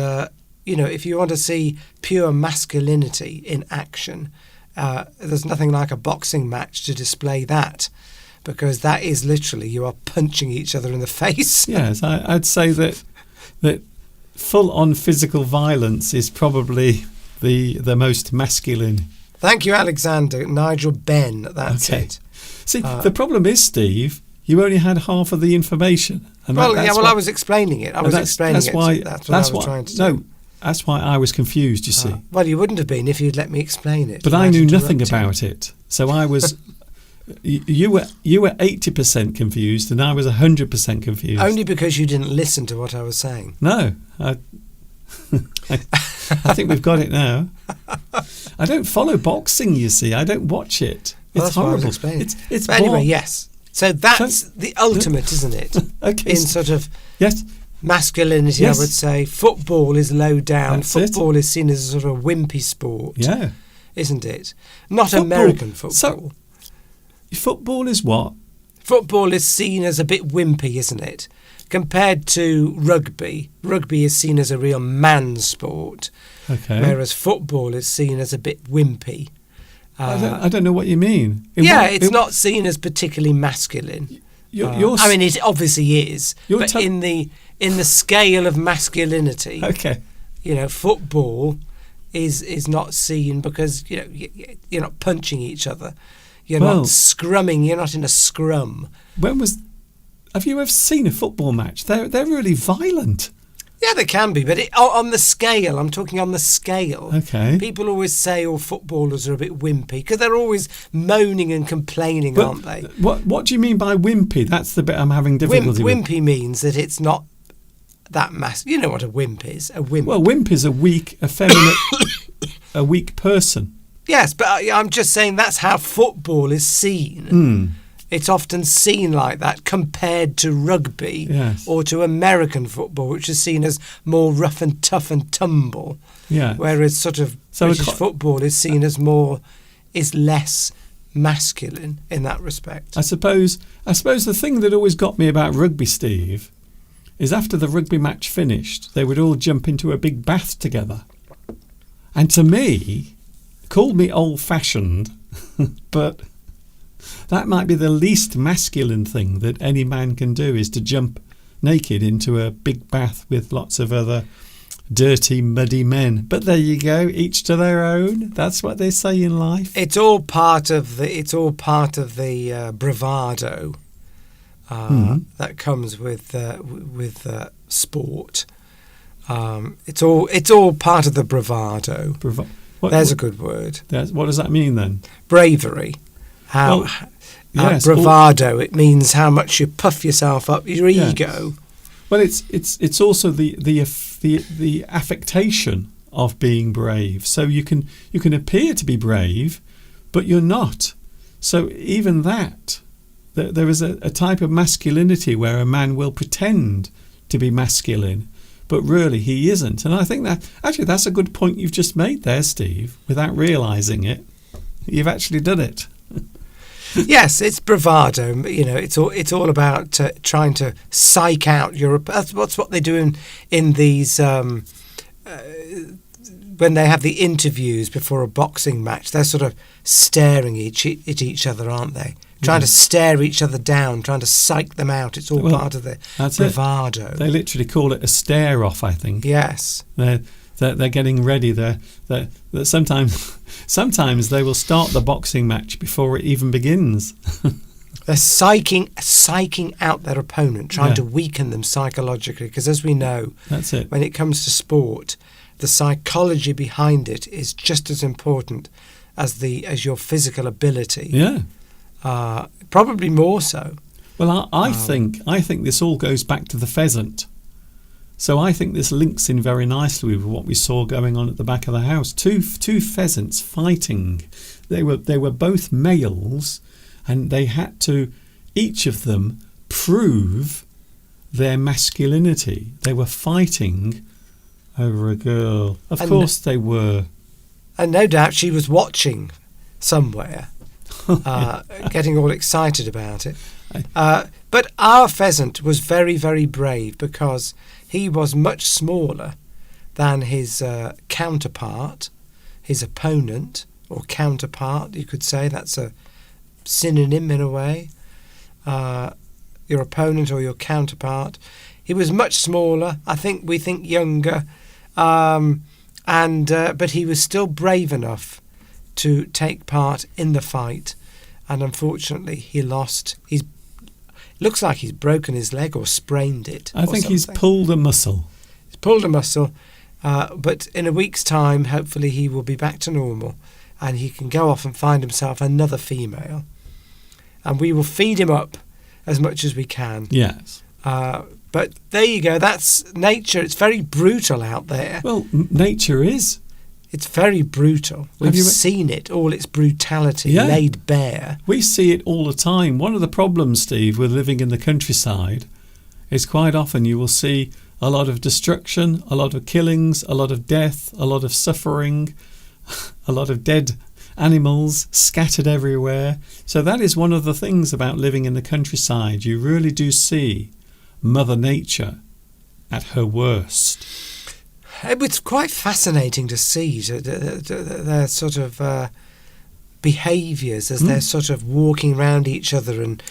Speaker 3: if you want to see pure masculinity in action, there's nothing like a boxing match to display that, because that is literally you are punching each other in the face.
Speaker 1: Yes, I'd say that full on physical violence is probably the most masculine.
Speaker 3: Thank you, Alexander. Nigel Ben. That's it.
Speaker 1: See, the problem is, Steve, you only had half of the information. And
Speaker 3: I was explaining it. That's what I was trying to do.
Speaker 1: No, that's why I was confused, you see.
Speaker 3: Well, you wouldn't have been if you'd let me explain it.
Speaker 1: But I knew nothing about it. So I was... you were 80% confused and I was 100% confused.
Speaker 3: Only because you didn't listen to what I was saying.
Speaker 1: No. I think we've got it now. I don't follow boxing, you see. I don't watch it. It's horrible. It's
Speaker 3: anyway, yes. So that's the ultimate, isn't it?
Speaker 1: Okay.
Speaker 3: In sort of
Speaker 1: yes.
Speaker 3: masculinity, yes. I would say. Football is low down.
Speaker 1: That's
Speaker 3: football is seen as a sort of wimpy sport.
Speaker 1: Yeah.
Speaker 3: Isn't it? Not American football.
Speaker 1: So, football is what?
Speaker 3: Football is seen as a bit wimpy, isn't it? Compared to rugby. Rugby is seen as a real man sport.
Speaker 1: Okay.
Speaker 3: Whereas football is seen as a bit wimpy.
Speaker 1: I don't know what you mean.
Speaker 3: It's not seen as particularly masculine. It obviously is, but in the scale of masculinity,
Speaker 1: okay,
Speaker 3: football is not seen because you're not punching each other, you're not scrumming, you're not in a scrum.
Speaker 1: Have you ever seen a football match? They're really violent.
Speaker 3: Yeah, they can be, but on the scale, I'm talking on the scale.
Speaker 1: Okay.
Speaker 3: People always say, footballers are a bit wimpy, because they're always moaning and complaining, aren't they?
Speaker 1: What do you mean by wimpy? That's the bit I'm having difficulty with.
Speaker 3: Wimpy means that it's not that massive. You know what a wimp is? A wimp.
Speaker 1: Well, wimp is a weak, effeminate, a weak person.
Speaker 3: Yes, but I'm just saying that's how football is seen. It's often seen like that compared to rugby
Speaker 1: Yes.
Speaker 3: or to American football, which is seen as more rough and tough and tumble.
Speaker 1: Yeah.
Speaker 3: Whereas sort of
Speaker 1: So
Speaker 3: British football is seen as less masculine in that respect.
Speaker 1: I suppose the thing that always got me about rugby, Steve, is after the rugby match finished, they would all jump into a big bath together. And to me, called me old-fashioned, but that might be the least masculine thing that any man can do, is to jump naked into a big bath with lots of other dirty, muddy men. But there you go, each to their own. That's what they say in life.
Speaker 3: It's all part of the bravado that comes with sport. It's all part of the bravado. There's a good word.
Speaker 1: What does that mean then?
Speaker 3: Bravery. Bravado. It means how much you puff yourself up, your ego.
Speaker 1: Well, it's also the affectation of being brave. So you can appear to be brave, but you're not. So even that, there is a type of masculinity where a man will pretend to be masculine, but really he isn't. And I think that's a good point you've just made there, Steve. Without realising it, you've actually done it.
Speaker 3: Yes, it's bravado. You know, it's all about trying to psych out your. That's what they do in these when they have the interviews before a boxing match. They're sort of staring at each other, aren't they? Trying to stare each other down, trying to psych them out. It's all part of the bravado.
Speaker 1: They literally call it a stare off, I think.
Speaker 3: Yes.
Speaker 1: They're getting ready. They're sometimes they will start the boxing match before it even begins.
Speaker 3: They're psyching out their opponent, trying to weaken them psychologically. Because as we know,
Speaker 1: that's it.
Speaker 3: When it comes to sport, the psychology behind it is just as important as your physical ability.
Speaker 1: Yeah.
Speaker 3: Probably more so.
Speaker 1: Well, I think this all goes back to the pheasant. So I think this links in very nicely with what we saw going on at the back of the house. Two pheasants fighting. They were both males, and they had to, each of them, prove their masculinity. They were fighting over a girl. Of course they were.
Speaker 3: And no doubt she was watching somewhere, getting all excited about it. But our pheasant was very, very brave because he was much smaller than his counterpart, his opponent, or counterpart, you could say. That's a synonym in a way. Your opponent or your counterpart. He was much smaller. We think younger. But he was still brave enough to take part in the fight. And unfortunately, he lost. Looks like he's broken his leg or sprained it.
Speaker 1: I think he's pulled a muscle.
Speaker 3: He's pulled a muscle, but in a week's time, hopefully he will be back to normal and he can go off and find himself another female. And we will feed him up as much as we can.
Speaker 1: Yes.
Speaker 3: But there you go. That's nature. It's very brutal out there.
Speaker 1: Well, nature is.
Speaker 3: It's very brutal. We've seen it, all its brutality laid bare.
Speaker 1: We see it all the time. One of the problems, Steve, with living in the countryside is quite often you will see a lot of destruction, a lot of killings, a lot of death, a lot of suffering, a lot of dead animals scattered everywhere. So that is one of the things about living in the countryside. You really do see Mother Nature at her worst.
Speaker 3: It was quite fascinating to see their sort of behaviours as they're sort of walking around each other and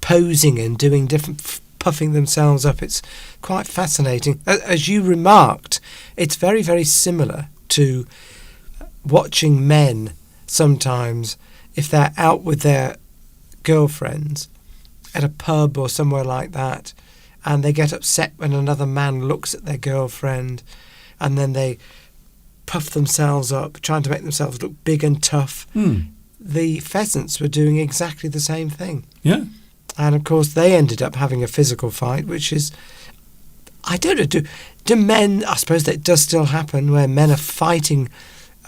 Speaker 3: posing and doing different, puffing themselves up. It's quite fascinating. As you remarked, it's very, very similar to watching men sometimes, if they're out with their girlfriends at a pub or somewhere like that, and they get upset when another man looks at their girlfriend, and then they puff themselves up, trying to make themselves look big and tough. The pheasants were doing exactly the same thing.
Speaker 1: Yeah.
Speaker 3: And of course they ended up having a physical fight, which is, I don't know, do men, I suppose that does still happen, where men are fighting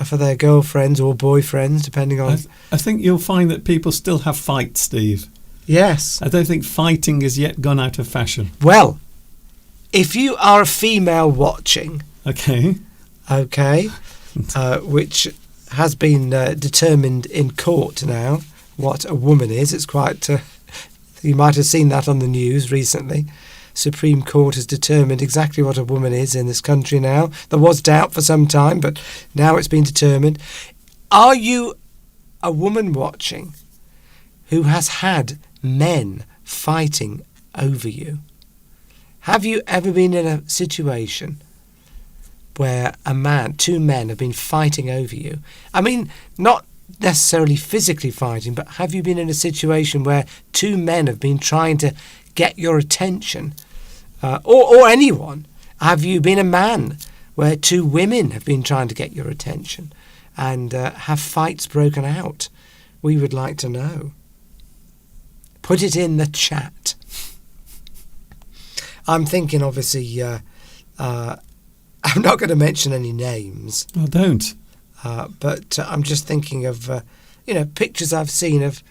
Speaker 3: for their girlfriends or boyfriends, depending on.
Speaker 1: I think you'll find that people still have fights, Steve.
Speaker 3: Yes.
Speaker 1: I don't think fighting has yet gone out of fashion.
Speaker 3: Well, if you are a female watching,
Speaker 1: Okay.
Speaker 3: which has been determined in court now, what a woman is. It's quite. You might have seen that on the news recently. Supreme Court has determined exactly what a woman is in this country now. There was doubt for some time, but now it's been determined. Are you a woman watching who has had men fighting over you? Have you ever been in a situation where two men have been fighting over you? I mean, not necessarily physically fighting, but have you been in a situation where two men have been trying to get your attention? Or anyone? Have you been a man where two women have been trying to get your attention and have fights broken out? We would like to know. Put it in the chat. I'm thinking, obviously, I'm not going to mention any names.
Speaker 1: Oh, don't.
Speaker 3: But I'm just thinking of, pictures I've seen of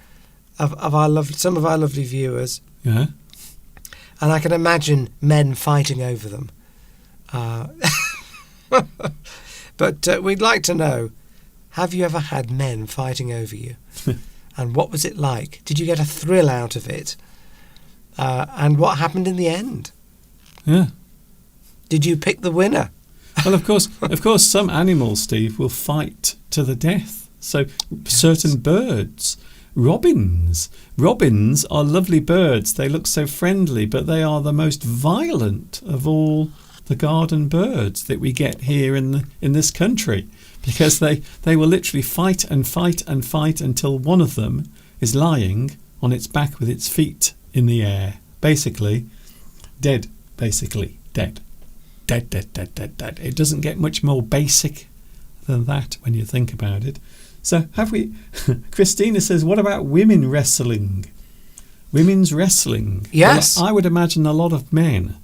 Speaker 3: some of our lovely viewers.
Speaker 1: Yeah.
Speaker 3: And I can imagine men fighting over them. But we'd like to know, have you ever had men fighting over you? And what was it like? Did you get a thrill out of it? And what happened in the end?
Speaker 1: Yeah.
Speaker 3: Did you pick the winner?
Speaker 1: Well, of course, some animals, Steve, will fight to the death. So certain birds, robins are lovely birds. They look so friendly, but they are the most violent of all the garden birds that we get here in this country, because they will literally fight and fight and fight until one of them is lying on its back with its feet in the air, basically dead. Dead. It doesn't get much more basic than that when you think about it. So have we... Christina says, what about women wrestling? Women's wrestling.
Speaker 3: Yes.
Speaker 1: Well, I would imagine a lot of men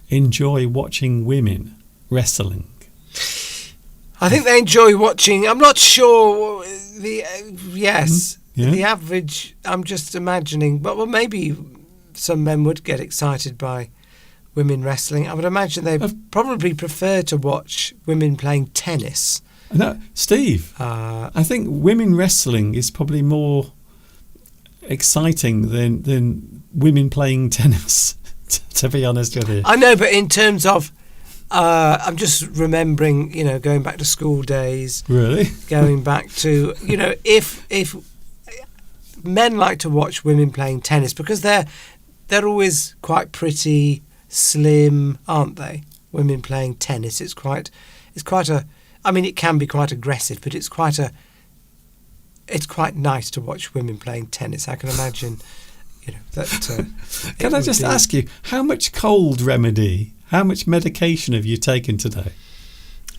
Speaker 1: enjoy watching women wrestling.
Speaker 3: I think they enjoy watching. I'm not sure. Yes.
Speaker 1: Yeah.
Speaker 3: The average, I'm just imagining, but well, maybe some men would get excited by women wrestling. I would imagine they probably prefer to watch women playing tennis.
Speaker 1: No, Steve, I think women wrestling is probably more exciting than women playing tennis, to be honest with you.
Speaker 3: I know, but in terms of, I'm just remembering, going back to school days.
Speaker 1: Really?
Speaker 3: Going back to, if men like to watch women playing tennis because they're always quite pretty, slim, aren't they? Women playing tennis. It's quite a. I mean, it can be quite aggressive, but it's quite nice to watch women playing tennis. I can imagine, that.
Speaker 1: Can I just ask you, how much cold remedy, how much medication have you taken today?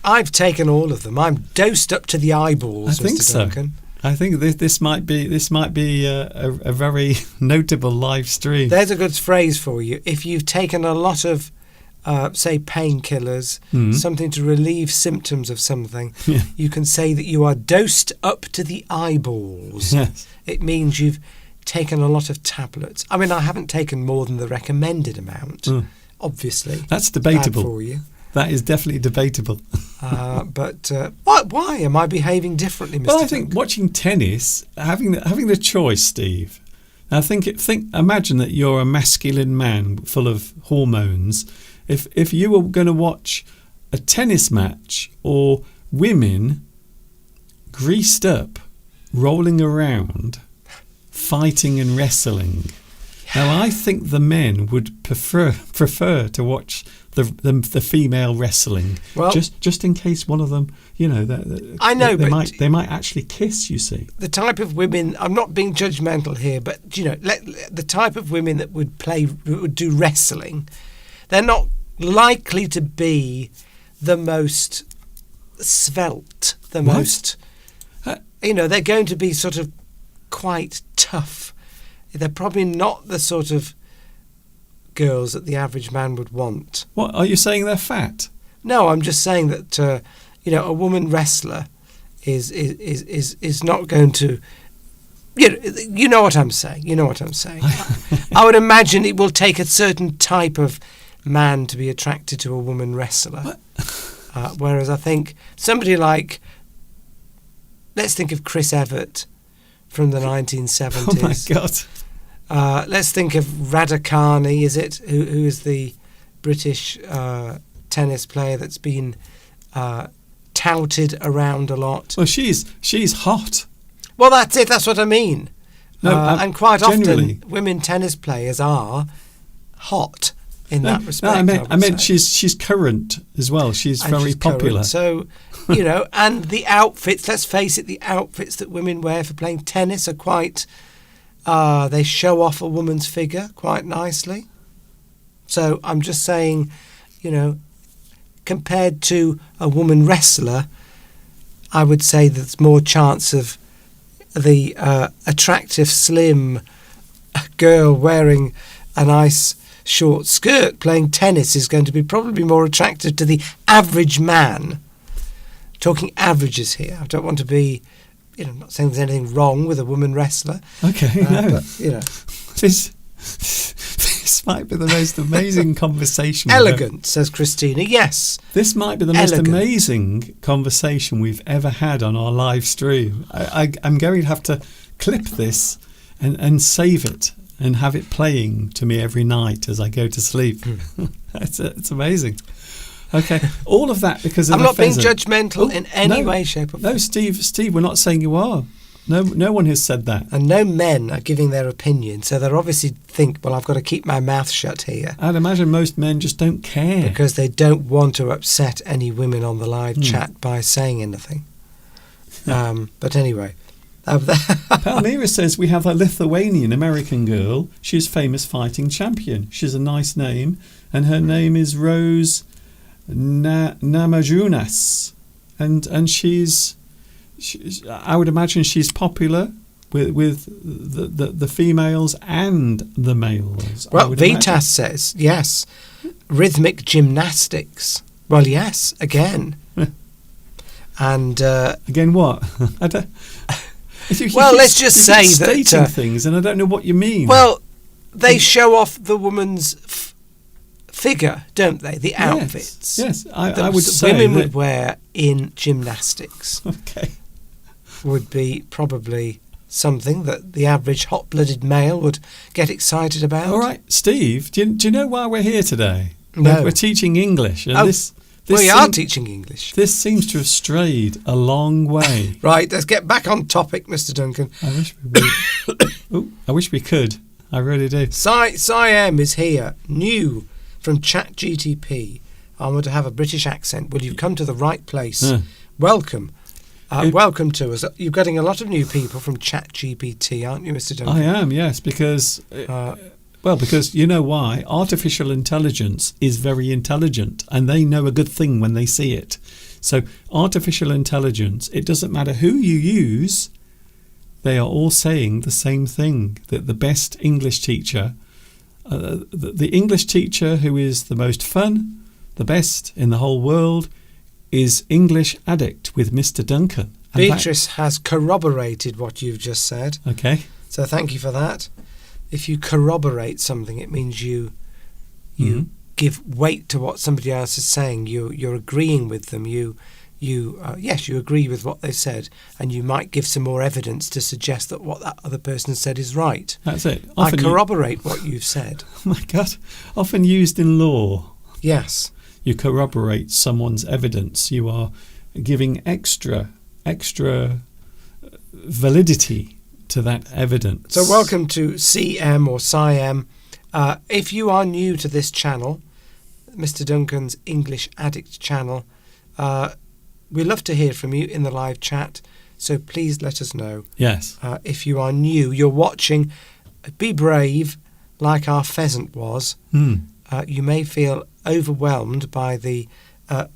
Speaker 3: I've taken all of them. I'm dosed up to the eyeballs,
Speaker 1: I think
Speaker 3: Mr.
Speaker 1: so.
Speaker 3: Duncan.
Speaker 1: I think this might be a very notable live stream.
Speaker 3: There's a good phrase for you. If you've taken a lot of, say, painkillers, something to relieve symptoms of something, you can say that you are dosed up to the eyeballs.
Speaker 1: Yes.
Speaker 3: It means you've taken a lot of tablets. I mean, I haven't taken more than the recommended amount, obviously.
Speaker 1: That's debatable.
Speaker 3: Bad for you.
Speaker 1: That is definitely debatable.
Speaker 3: But why am I behaving differently, Mr.
Speaker 1: Well, I
Speaker 3: Duncan?
Speaker 1: think watching tennis, having the choice, Steve. Now imagine that you're a masculine man full of hormones. If you were going to watch a tennis match or women greased up, rolling around, fighting and wrestling. Now, I think the men would prefer to watch the female wrestling. Well, just in case one of them,
Speaker 3: I know,
Speaker 1: they might actually kiss. You see,
Speaker 3: the type of women. I'm not being judgmental here, but the type of women that would do wrestling, they're not likely to be the most svelte, most. They're going to be sort of quite tough. They're probably not the sort of girls that the average man would want.
Speaker 1: What, are you saying they're fat?
Speaker 3: No, I'm just saying that, a woman wrestler is not going to. You know what I'm saying. You know what I'm saying. I would imagine it will take a certain type of man to be attracted to a woman wrestler. Whereas I think somebody like, let's think of Chris Evert from the 1970s.
Speaker 1: Oh my God.
Speaker 3: Let's think of Raducanu, is it? Who is the British tennis player that's been touted around a lot?
Speaker 1: Well, she's hot.
Speaker 3: Well, that's it. That's what I mean.
Speaker 1: No,
Speaker 3: and quite
Speaker 1: generally.
Speaker 3: often, women tennis players are hot in that respect.
Speaker 1: I meant she's current as well. She's very
Speaker 3: she's
Speaker 1: popular.
Speaker 3: current. So, and the outfits. Let's face it, the outfits that women wear for playing tennis are quite. They show off a woman's figure quite nicely. So I'm just saying, compared to a woman wrestler, I would say there's more chance of the attractive, slim girl wearing a nice short skirt playing tennis is going to be probably more attractive to the average man. Talking averages here. I don't want to be, I'm not saying there's anything wrong with a woman wrestler.
Speaker 1: Okay, no.
Speaker 3: But,
Speaker 1: This might be the most amazing conversation.
Speaker 3: Elegant, says Christina. Yes.
Speaker 1: This might be the most amazing conversation we've ever had on our live stream. I'm going to have to clip this and save it and have it playing to me every night as I go to sleep. It's amazing. Okay, all of that because of
Speaker 3: I'm
Speaker 1: the
Speaker 3: not being
Speaker 1: pheasant.
Speaker 3: judgmental in any way, shape or form.
Speaker 1: No, Steve, we're not saying you are. No one has said that.
Speaker 3: And no men are giving their opinion, so they obviously think, well, I've got to keep my mouth shut here.
Speaker 1: I'd imagine most men just don't care.
Speaker 3: Because they don't want to upset any women on the live chat by saying anything. But anyway.
Speaker 1: Palmyra says we have a Lithuanian-American girl. She's famous fighting champion. She's a nice name, and her name is Rose Namajunas. And she's I would imagine she's popular with the females and the males.
Speaker 3: Well, Vitas says, yes, rhythmic gymnastics. Well, yes, again. And
Speaker 1: again, what? I don't.
Speaker 3: Well, let's just say that
Speaker 1: stating things, and I don't know what you mean.
Speaker 3: Well, they show off the woman's figure, don't they? The outfits.
Speaker 1: Yes, I would say
Speaker 3: women would wear in gymnastics.
Speaker 1: Okay.
Speaker 3: Would be probably something that the average hot-blooded male would get excited about.
Speaker 1: All right, Steve, do you know why we're here today?
Speaker 3: No.
Speaker 1: We're teaching English. And
Speaker 3: we are teaching English.
Speaker 1: This seems to have strayed a long way.
Speaker 3: Right, let's get back on topic, Mr. Duncan.
Speaker 1: I wish we could. I really do.
Speaker 3: Siam is here, new from ChatGTP. I want to have a British accent. Well, you've come to the right place. Welcome. Welcome to us. You're getting a lot of new people from ChatGPT, aren't you, Mr. Duncan?
Speaker 1: I am, yes, because you know why? Artificial intelligence is very intelligent, and they know a good thing when they see it. So artificial intelligence, it doesn't matter who you use, they are all saying the same thing, that the best English teacher, the English teacher who is the most fun, the best in the whole world, is English Addict with Mr. Duncan. And
Speaker 3: Beatrice has corroborated what you've just said.
Speaker 1: Okay.
Speaker 3: So thank you for that. If you corroborate something, it means you give weight to what somebody else is saying. You're agreeing with them. You agree with what they've said, and you might give some more evidence to suggest that what that other person said is right.
Speaker 1: That's it.
Speaker 3: I corroborate what you've said.
Speaker 1: Oh my God. Often used in law.
Speaker 3: Yes.
Speaker 1: You corroborate someone's evidence. You are giving extra validity to that evidence.
Speaker 3: So welcome to CM or Siam. If you are new to this channel, Mr. Duncan's English Addict channel, we love to hear from you in the live chat. So please let us know.
Speaker 1: Yes.
Speaker 3: If you are new, you're watching, be brave like our pheasant was. You may feel overwhelmed by the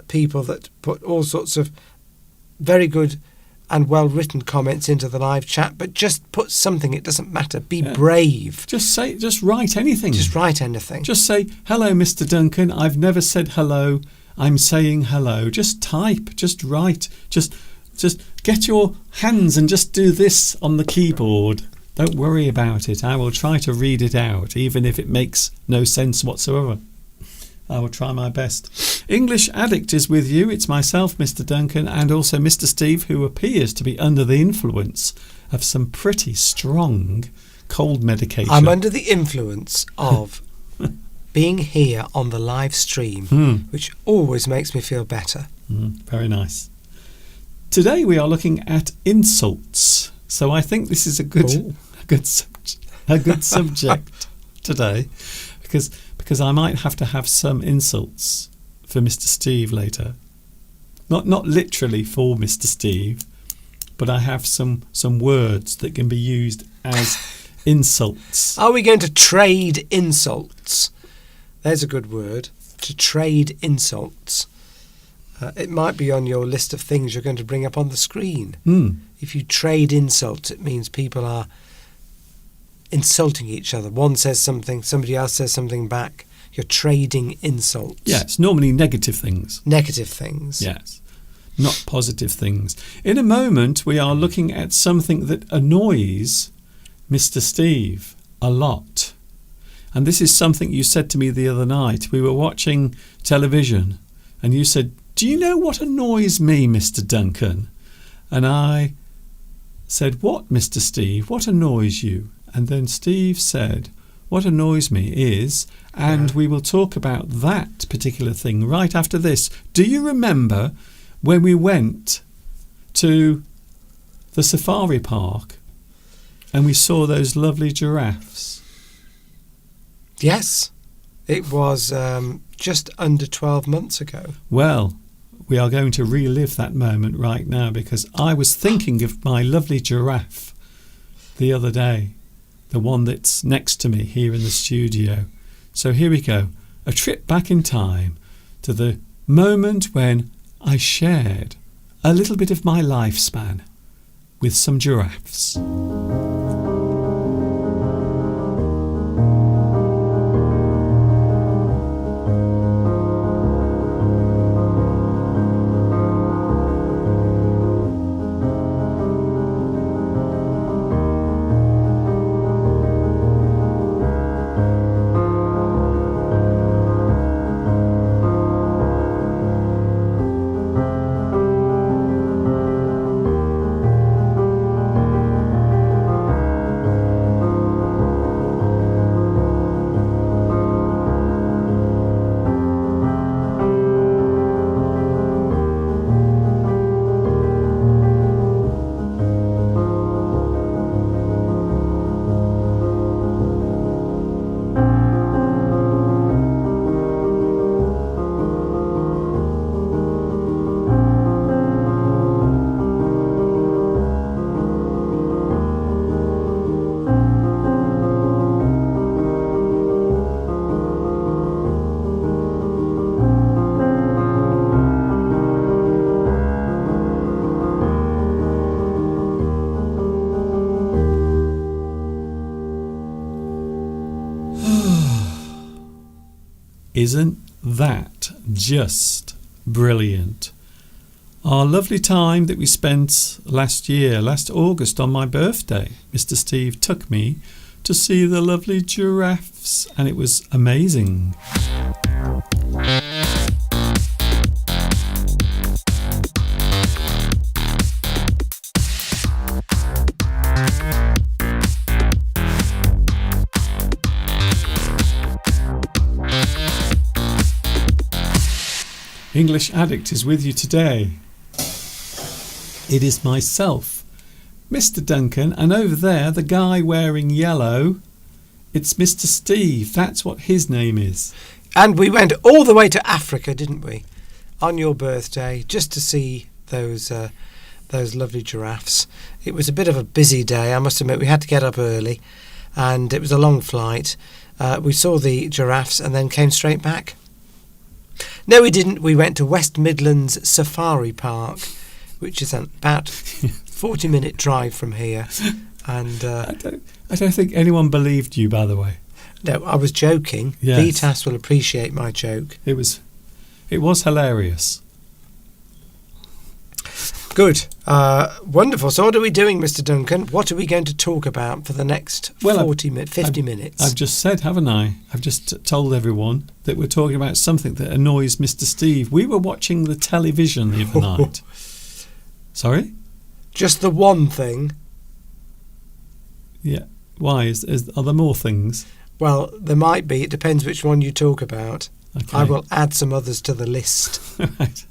Speaker 3: people that put all sorts of very good and well-written comments into the live chat, but just put something. It doesn't matter. Be brave.
Speaker 1: Just write anything.
Speaker 3: Just write anything.
Speaker 1: Just say, hello, Mr. Duncan. I've never said hello. I'm saying hello. Just type. Just write. Just Just get your hands and just do this on the keyboard. Don't worry about it. I will try to read it out, even if it makes no sense whatsoever. I will try my best. English Addict is with you. It's myself, Mr. Duncan, and also Mr. Steve, who appears to be under the influence of some pretty strong cold medication.
Speaker 3: I'm under the influence of being here on the live stream, which always makes me feel better.
Speaker 1: Very nice. Today we are looking at insults. So I think this is a good subject today, because I might have to have some insults for Mr. Steve later. Not literally for Mr. Steve, but I have some words that can be used as insults.
Speaker 3: Are we going to trade insults? There's a good word. To trade insults. It might be on your list of things you're going to bring up on the screen. If you trade insults, it means people are insulting each other. One says something, somebody else says something back. You're trading insults.
Speaker 1: Yes, normally negative things.
Speaker 3: Negative things.
Speaker 1: Yes, not positive things. In a moment, we are looking at something that annoys Mr. Steve a lot. And this is something you said to me the other night. We were watching television and you said, "Do you know what annoys me, Mr. Duncan?" And I said, "What, Mr. Steve? What annoys you?" And then Steve said, "What annoys me is," and we will talk about that particular thing right after this. Do you remember when we went to the safari park and we saw those lovely giraffes?
Speaker 3: Yes, it was just under 12 months ago.
Speaker 1: Well, we are going to relive that moment right now, because I was thinking of my lovely giraffe the other day, the one that's next to me here in the studio. So here we go, a trip back in time to the moment when I shared a little bit of my lifespan with some giraffes. Isn't that just brilliant? Our lovely time that we spent last August on my birthday. Mr. Steve took me to see the lovely giraffes and it was amazing. English Addict is with you today. It is myself, Mr. Duncan, and over there, the guy wearing yellow, it's Mr. Steve. That's what his name is.
Speaker 3: And we went all the way to Africa, didn't we, on your birthday, just to see those lovely giraffes. It was a bit of a busy day, I must admit. We had to get up early, and it was a long flight. We saw the giraffes and then came straight back. No, we didn't. We went to West Midlands Safari Park, which is about 40-minute drive from here. And
Speaker 1: I don't think anyone believed you, by the way.
Speaker 3: No, I was joking.
Speaker 1: Yes.
Speaker 3: VTAS will appreciate my joke.
Speaker 1: It was hilarious.
Speaker 3: Good. Wonderful. So what are we doing, Mr. Duncan? What are we going to talk about for the next 50 minutes?
Speaker 1: I've just said, haven't I? I've just told everyone that we're talking about something that annoys Mr. Steve. We were watching the television the other night. Sorry?
Speaker 3: Just the one thing.
Speaker 1: Yeah. Why? Are there more things?
Speaker 3: Well, there might be. It depends which one you talk about.
Speaker 1: Okay.
Speaker 3: I will add some others to the list.
Speaker 1: Right.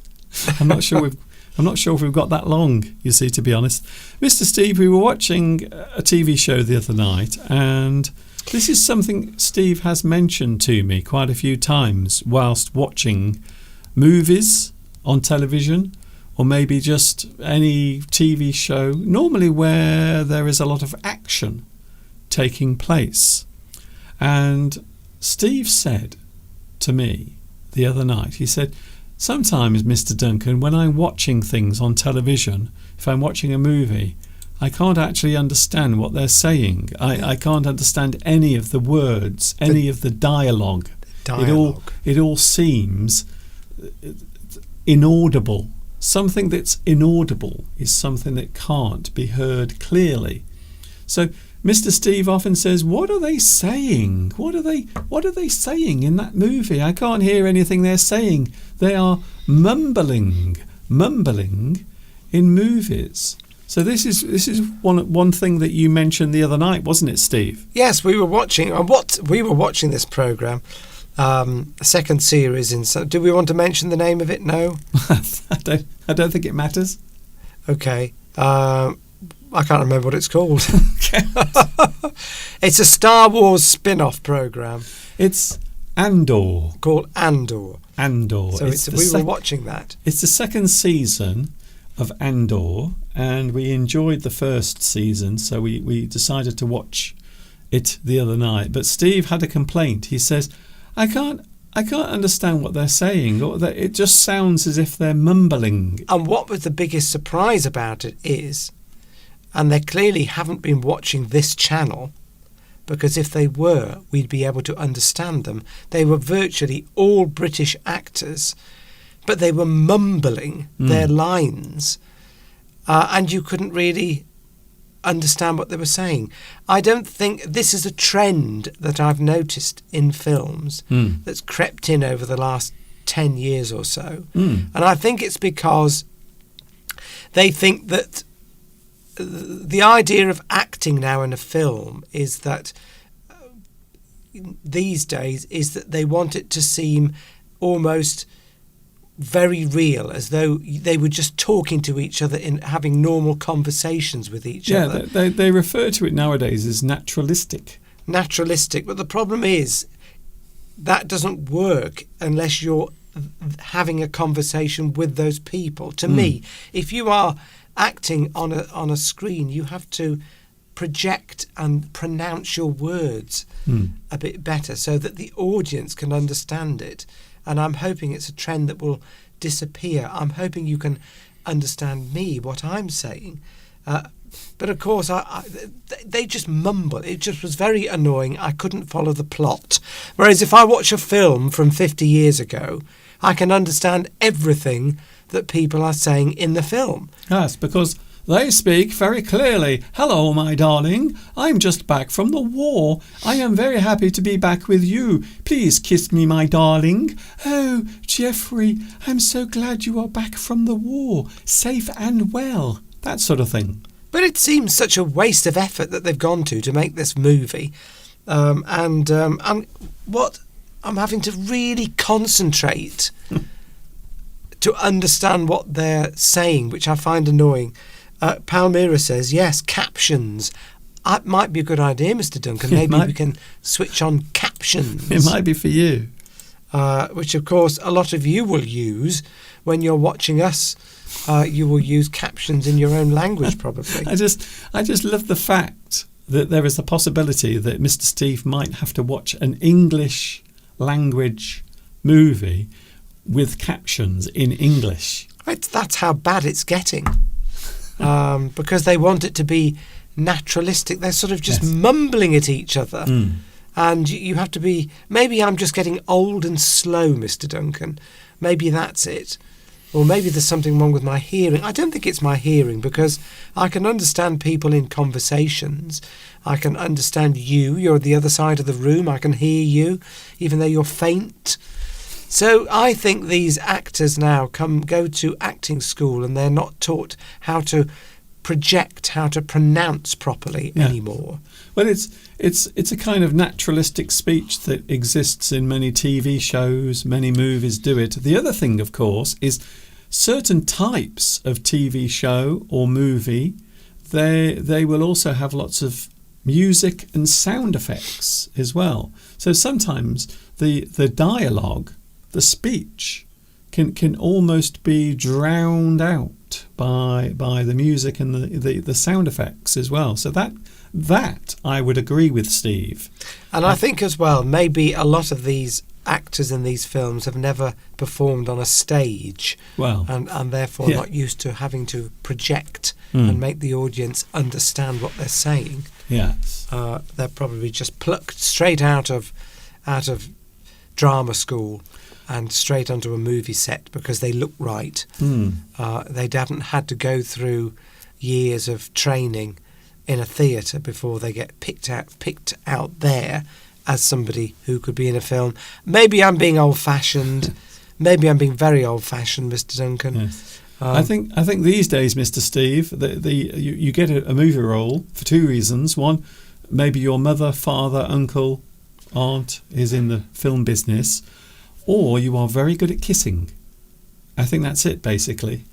Speaker 1: I'm not sure if we've got that long, you see, to be honest. Mr. Steve, we were watching a TV show the other night, and this is something Steve has mentioned to me quite a few times whilst watching movies on television, or maybe just any TV show, normally where there is a lot of action taking place. And Steve said to me the other night, he said, sometimes, Mr. Duncan, when I'm watching things on television, if I'm watching a movie, I can't actually understand what they're saying. I can't understand any of the words, any of the dialogue. It all seems inaudible. Something that's inaudible is something that can't be heard clearly. So Mr. Steve often says, what are they saying? What are they saying in that movie? I can't hear anything they're saying. They are mumbling in movies. So this is one thing that you mentioned the other night, wasn't it, Steve?
Speaker 3: Yes, we were watching this programme, second series. Do we want to mention the name of it? No,
Speaker 1: I don't think it matters.
Speaker 3: Okay. I can't remember what it's called. It's a Star Wars spin-off programme.
Speaker 1: It's Andor.
Speaker 3: Called Andor.
Speaker 1: So
Speaker 3: we were watching that.
Speaker 1: It's the second season of Andor, and we enjoyed the first season, so we decided to watch it the other night. But Steve had a complaint. He says, I can't understand what they're saying. Or that it just sounds as if they're mumbling.
Speaker 3: And what was the biggest surprise about it is, and they clearly haven't been watching this channel, because if they were, we'd be able to understand them. They were virtually all British actors, but they were mumbling their lines, and you couldn't really understand what they were saying. I don't think this is a trend that I've noticed in films that's crept in over the last 10 years or so. And I think it's because they think that the idea of acting now in a film is that these days is that they want it to seem almost very real, as though they were just talking to each other and having normal conversations with each other.
Speaker 1: Yeah, they refer to it nowadays as naturalistic.
Speaker 3: Naturalistic, but the problem is that doesn't work unless you're having a conversation with those people. To me, if you are acting on a screen, you have to project and pronounce your words a bit better so that the audience can understand it. And I'm hoping it's a trend that will disappear. I'm hoping you can understand me, what I'm saying. But of course, they just mumble. It just was very annoying. I couldn't follow the plot. Whereas if I watch a film from 50 years ago, I can understand everything that people are saying in the film.
Speaker 1: Yes, because they speak very clearly. Hello, my darling. I'm just back from the war. I am very happy to be back with you. Please kiss me, my darling. Oh, Geoffrey, I'm so glad you are back from the war, safe and well. That sort of thing.
Speaker 3: But it seems such a waste of effort that they've gone to make this movie. And what I'm having to really concentrate to understand what they're saying, which I find annoying. Palmyra says, yes, captions. That might be a good idea, Mr. Duncan. Maybe we can switch on captions.
Speaker 1: It might be for you.
Speaker 3: Which, of course, a lot of you will use when you're watching us. You will use captions in your own language, probably.
Speaker 1: I just love the fact that there is a possibility that Mr. Steve might have to watch an English language movie with captions in English.
Speaker 3: That's how bad it's getting. Because they want it to be naturalistic. They're sort of just mumbling at each other. And you have to be... Maybe I'm just getting old and slow, Mr. Duncan. Maybe that's it. Or maybe there's something wrong with my hearing. I don't think it's my hearing, because I can understand people in conversations. I can understand you. You're at the other side of the room. I can hear you, even though you're faint. So I think these actors now go to acting school and they're not taught how to project, how to pronounce properly anymore.
Speaker 1: Well, it's a kind of naturalistic speech that exists in many TV shows, many movies do it. The other thing, of course, is certain types of TV show or movie, they will also have lots of music and sound effects as well. So sometimes the dialogue, the speech, can almost be drowned out by the music and the sound effects as well. So that I would agree with Steve.
Speaker 3: And I think as well, maybe a lot of these actors in these films have never performed on a stage, and therefore not used to having to project and make the audience understand what they're saying.
Speaker 1: Yes,
Speaker 3: they're probably just plucked straight out of drama school and straight onto a movie set because they look right. They haven't had to go through years of training in a theatre before they get picked out there as somebody who could be in a film. Maybe I'm being old-fashioned. Maybe I'm being very old-fashioned, Mr. Duncan.
Speaker 1: Yes. I think these days, Mr. Steve, you get a movie role for two reasons. One, maybe your mother, father, uncle, aunt is in the film business, or you are very good at kissing. I think that's it, basically.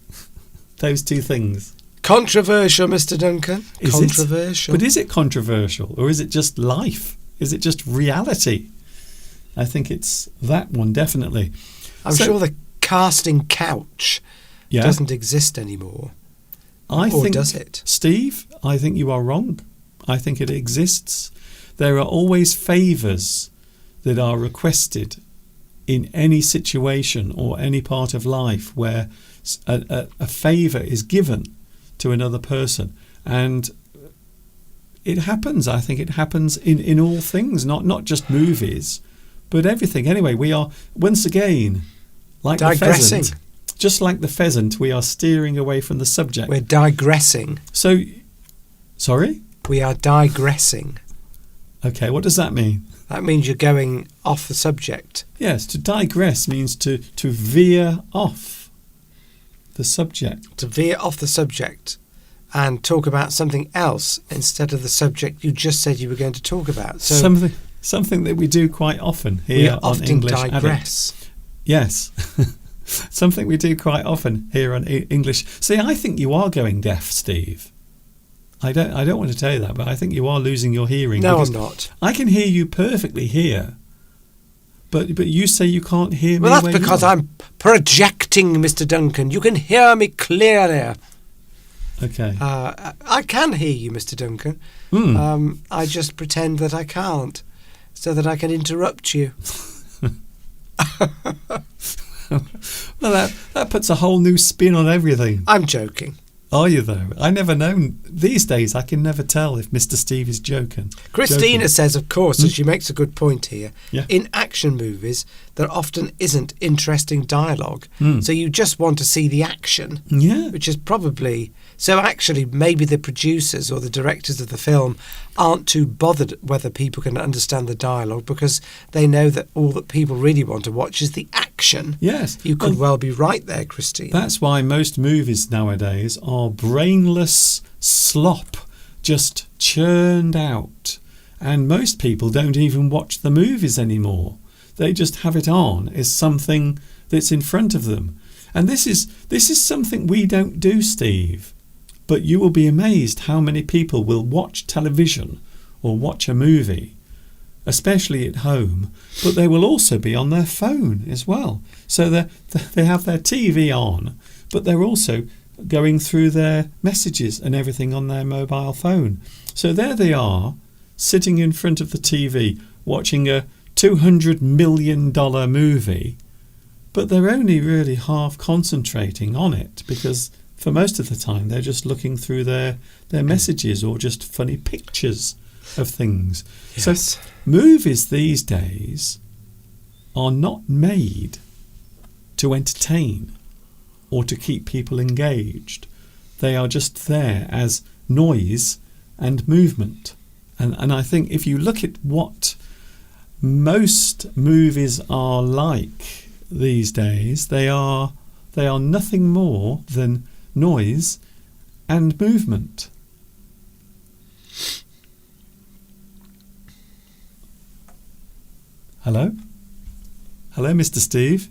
Speaker 1: Those two things.
Speaker 3: Controversial, Mr. Duncan. Controversial.
Speaker 1: But is it controversial, or is it just life? Is it just reality? I think it's that one, definitely.
Speaker 3: I'm sure the casting couch doesn't exist anymore. Does it?
Speaker 1: Steve, I think you are wrong. I think it exists. There are always favours that are requested in any situation or any part of life where a favour is given to another person. And it happens. I think it happens in all things, not just movies, but everything. Anyway, we are, once again, like
Speaker 3: digressing.
Speaker 1: The pheasant. Just like the pheasant, we are steering away from the subject.
Speaker 3: We're digressing.
Speaker 1: So, sorry?
Speaker 3: We are digressing.
Speaker 1: Okay, what does that mean?
Speaker 3: That means you're going off the subject.
Speaker 1: Yes, to digress means to veer off the subject.
Speaker 3: To veer off the subject and talk about something else instead of the subject you just said you were going to talk about. So
Speaker 1: something that we do quite often here on English Addict.
Speaker 3: Digress.
Speaker 1: Yes. Something we do quite often here on English. See, I think you are going deaf, Steve. I don't want to tell you that, but I think you are losing your hearing.
Speaker 3: No, I'm not.
Speaker 1: I can hear you perfectly here, but you say you can't hear me.
Speaker 3: Well, that's because I'm projecting, Mr. Duncan. You can hear me clearly.
Speaker 1: Okay.
Speaker 3: I can hear you, Mr. Duncan. I just pretend that I can't, so that I can interrupt you.
Speaker 1: Well, that puts a whole new spin on everything.
Speaker 3: I'm joking.
Speaker 1: Are you, though? I never know. These days, I can never tell if Mr. Steve is joking.
Speaker 3: Christina says, of course, and she makes a good point here,
Speaker 1: yeah.
Speaker 3: In action movies, there often isn't interesting dialogue. So you just want to see the action, which is probably... So actually, maybe the producers or the directors of the film aren't too bothered whether people can understand the dialogue because they know that all that people really want to watch is the action.
Speaker 1: Yes.
Speaker 3: You could well be right there, Christine.
Speaker 1: That's why most movies nowadays are brainless slop, just churned out. And most people don't even watch the movies anymore. They just have it on as something that's in front of them. And this is something we don't do, Steve. But you will be amazed how many people will watch television or watch a movie, especially at home, but they will also be on their phone as well. So they have their TV on, but they're also going through their messages and everything on their mobile phone. So there they are, sitting in front of the TV, watching a $200 million movie, but they're only really half concentrating on it because for most of the time they're just looking through their messages or just funny pictures of things.
Speaker 3: Yes.
Speaker 1: So movies these days are not made to entertain or to keep people engaged. They are just there as noise and movement. And I think if you look at what most movies are like these days, they are nothing more than noise and movement. Hello, Mr. Steve.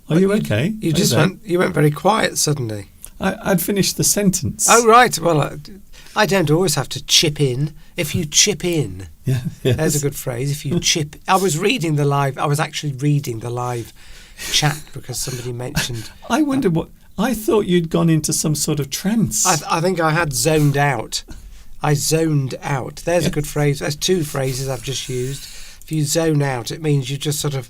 Speaker 1: Are you okay?
Speaker 3: You went very quiet suddenly.
Speaker 1: I'd finished the sentence.
Speaker 3: Oh right. Well, I don't always have to chip in. If you chip in,
Speaker 1: Yeah, yes.
Speaker 3: there's a good phrase. If you chip, I was actually reading the live chat because somebody mentioned.
Speaker 1: I wonder what. I thought you'd gone into some sort of trance.
Speaker 3: I think I had zoned out. I zoned out. There's a good phrase. There's two phrases I've just used. If you zone out, it means you just sort of,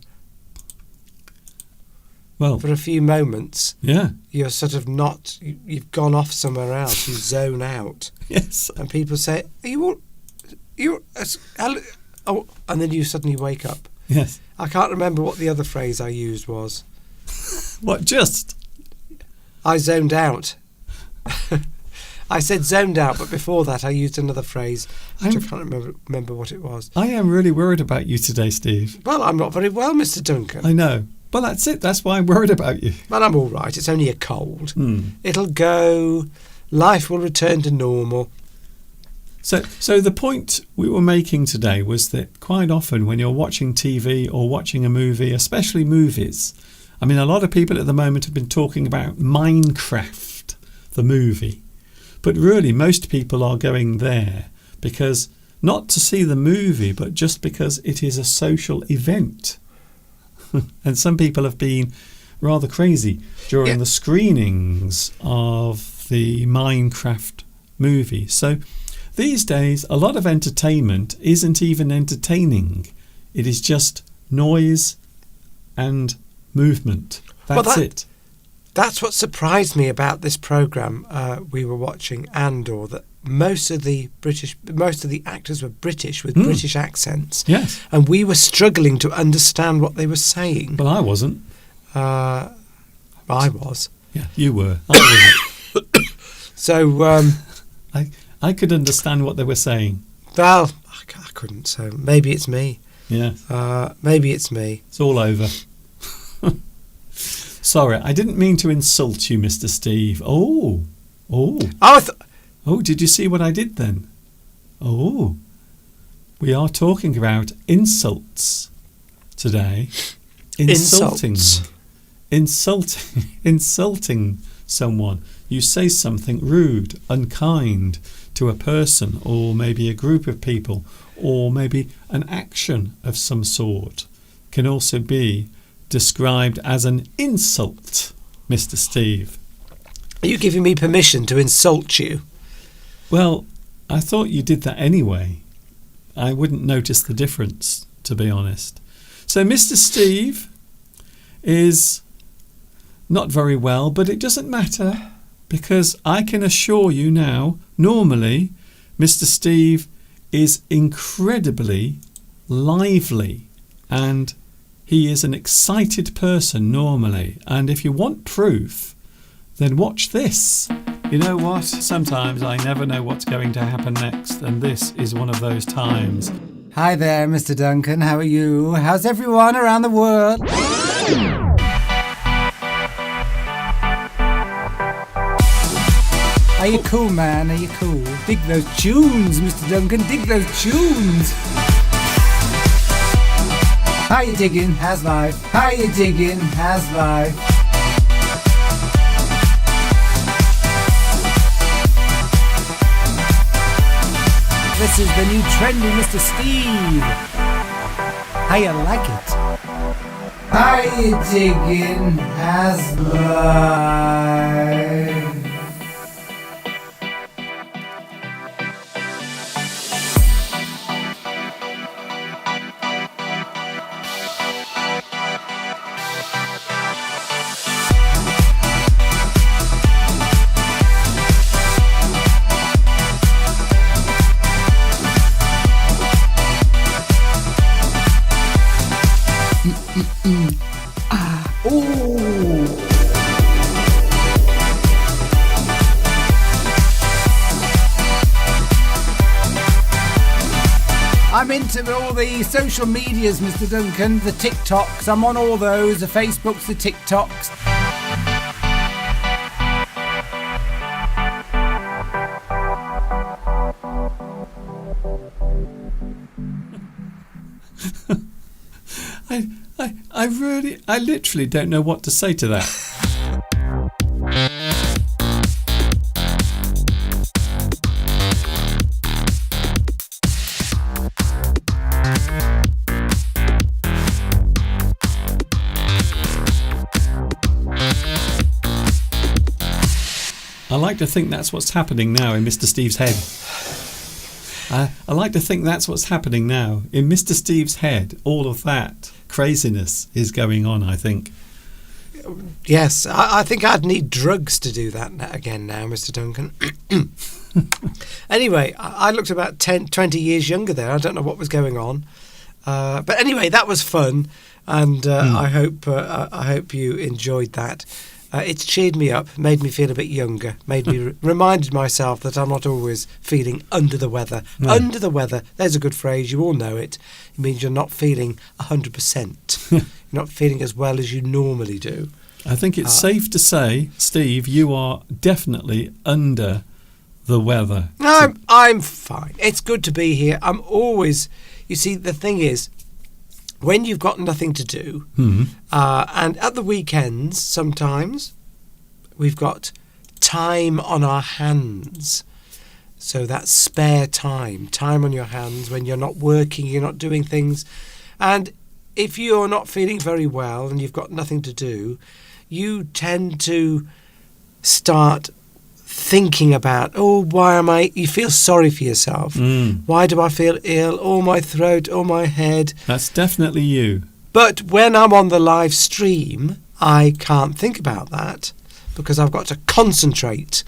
Speaker 1: well,
Speaker 3: for a few moments,
Speaker 1: yeah,
Speaker 3: you're sort of not. You've gone off somewhere else. You zone out,
Speaker 1: yes.
Speaker 3: and people say, "Are you all? Oh," and then you suddenly wake up.
Speaker 1: Yes.
Speaker 3: I can't remember what the other phrase I used was.
Speaker 1: What, just?
Speaker 3: I zoned out. I said zoned out, but before that I used another phrase, which I can't remember what it was.
Speaker 1: I am really worried about you today, Steve.
Speaker 3: Well, I'm not very well, Mr. Duncan.
Speaker 1: I know. Well, that's it. That's why I'm worried about you.
Speaker 3: Well, I'm all right. It's only a cold. It'll go. Life will return to normal.
Speaker 1: So the point we were making today was that quite often when you're watching TV or watching a movie, especially movies, I mean, a lot of people at the moment have been talking about Minecraft, the movie. But really, most people are going there because not to see the movie, but just because it is a social event. And some people have been rather crazy during the screenings of the Minecraft movie. So these days, a lot of entertainment isn't even entertaining. It is just noise and movement. That's it.
Speaker 3: That's what surprised me about this programme we were watching, Andor, that most of the actors were British with British accents.
Speaker 1: Yes.
Speaker 3: And we were struggling to understand what they were saying.
Speaker 1: Well, I wasn't.
Speaker 3: I was.
Speaker 1: Yeah, you were. I wasn't.
Speaker 3: So
Speaker 1: I could understand what they were saying.
Speaker 3: Well, I couldn't. So maybe it's me.
Speaker 1: Yeah.
Speaker 3: Maybe it's me.
Speaker 1: It's all over. Sorry, I didn't mean to insult you, Mr. Steve. Oh, did you see what I did then? Oh, we are talking about insults today. Insulting someone. You say something rude, unkind to a person or maybe a group of people or maybe an action of some sort can also be described as an insult, Mr. Steve.
Speaker 3: Are you giving me permission to insult you?
Speaker 1: Well, I thought you did that anyway. I wouldn't notice the difference, to be honest. So Mr. Steve is not very well, but it doesn't matter because I can assure you now, normally, Mr. Steve is incredibly lively and he is an excited person normally. And if you want proof, then watch this. You know what? Sometimes I never know what's going to happen next, and this is one of those times.
Speaker 4: Hi there, Mr. Duncan. How are you? How's everyone around the world? Are you cool, man? Are you cool? Dig those tunes, Mr. Duncan. Dig those tunes. How you digging? How's life? How you digging? How's life? This is the new trendy Mr. Steve. How you like it? How you digging? How's life? I'm into all the social medias, Mr. Duncan, the TikToks. I'm on all those, the Facebooks, the TikToks.
Speaker 1: I literally don't know what to say to that. I like to think that's what's happening now in Mr. Steve's head. I like to think that's what's happening now in Mr. Steve's head. All of that craziness is going on, I think.
Speaker 3: Yes, I think I'd need drugs to do that again now, Mr. Duncan. Anyway, I looked about 20 years younger there. I don't know what was going on. But anyway, that was fun. And I hope you enjoyed that. It's cheered me up, made me feel a bit younger, made me reminded myself that I'm not always feeling under the weather.
Speaker 1: No.
Speaker 3: Under the weather, there's a good phrase, you all know it. It means you're not feeling 100%. You're not feeling as well as you normally do.
Speaker 1: I think it's safe to say, Steve, you are definitely under the weather.
Speaker 3: I'm fine. It's good to be here. I'm always... You see, the thing is, when you've got nothing to do, and at the weekends, sometimes, we've got time on our hands. So that's spare time on your hands when you're not working, you're not doing things. And if you're not feeling very well and you've got nothing to do, you tend to start thinking about, you feel sorry for yourself. Why do I feel ill? Oh, my throat, oh, my head.
Speaker 1: That's definitely you.
Speaker 3: But when I'm on the live stream, I can't think about that because I've got to concentrate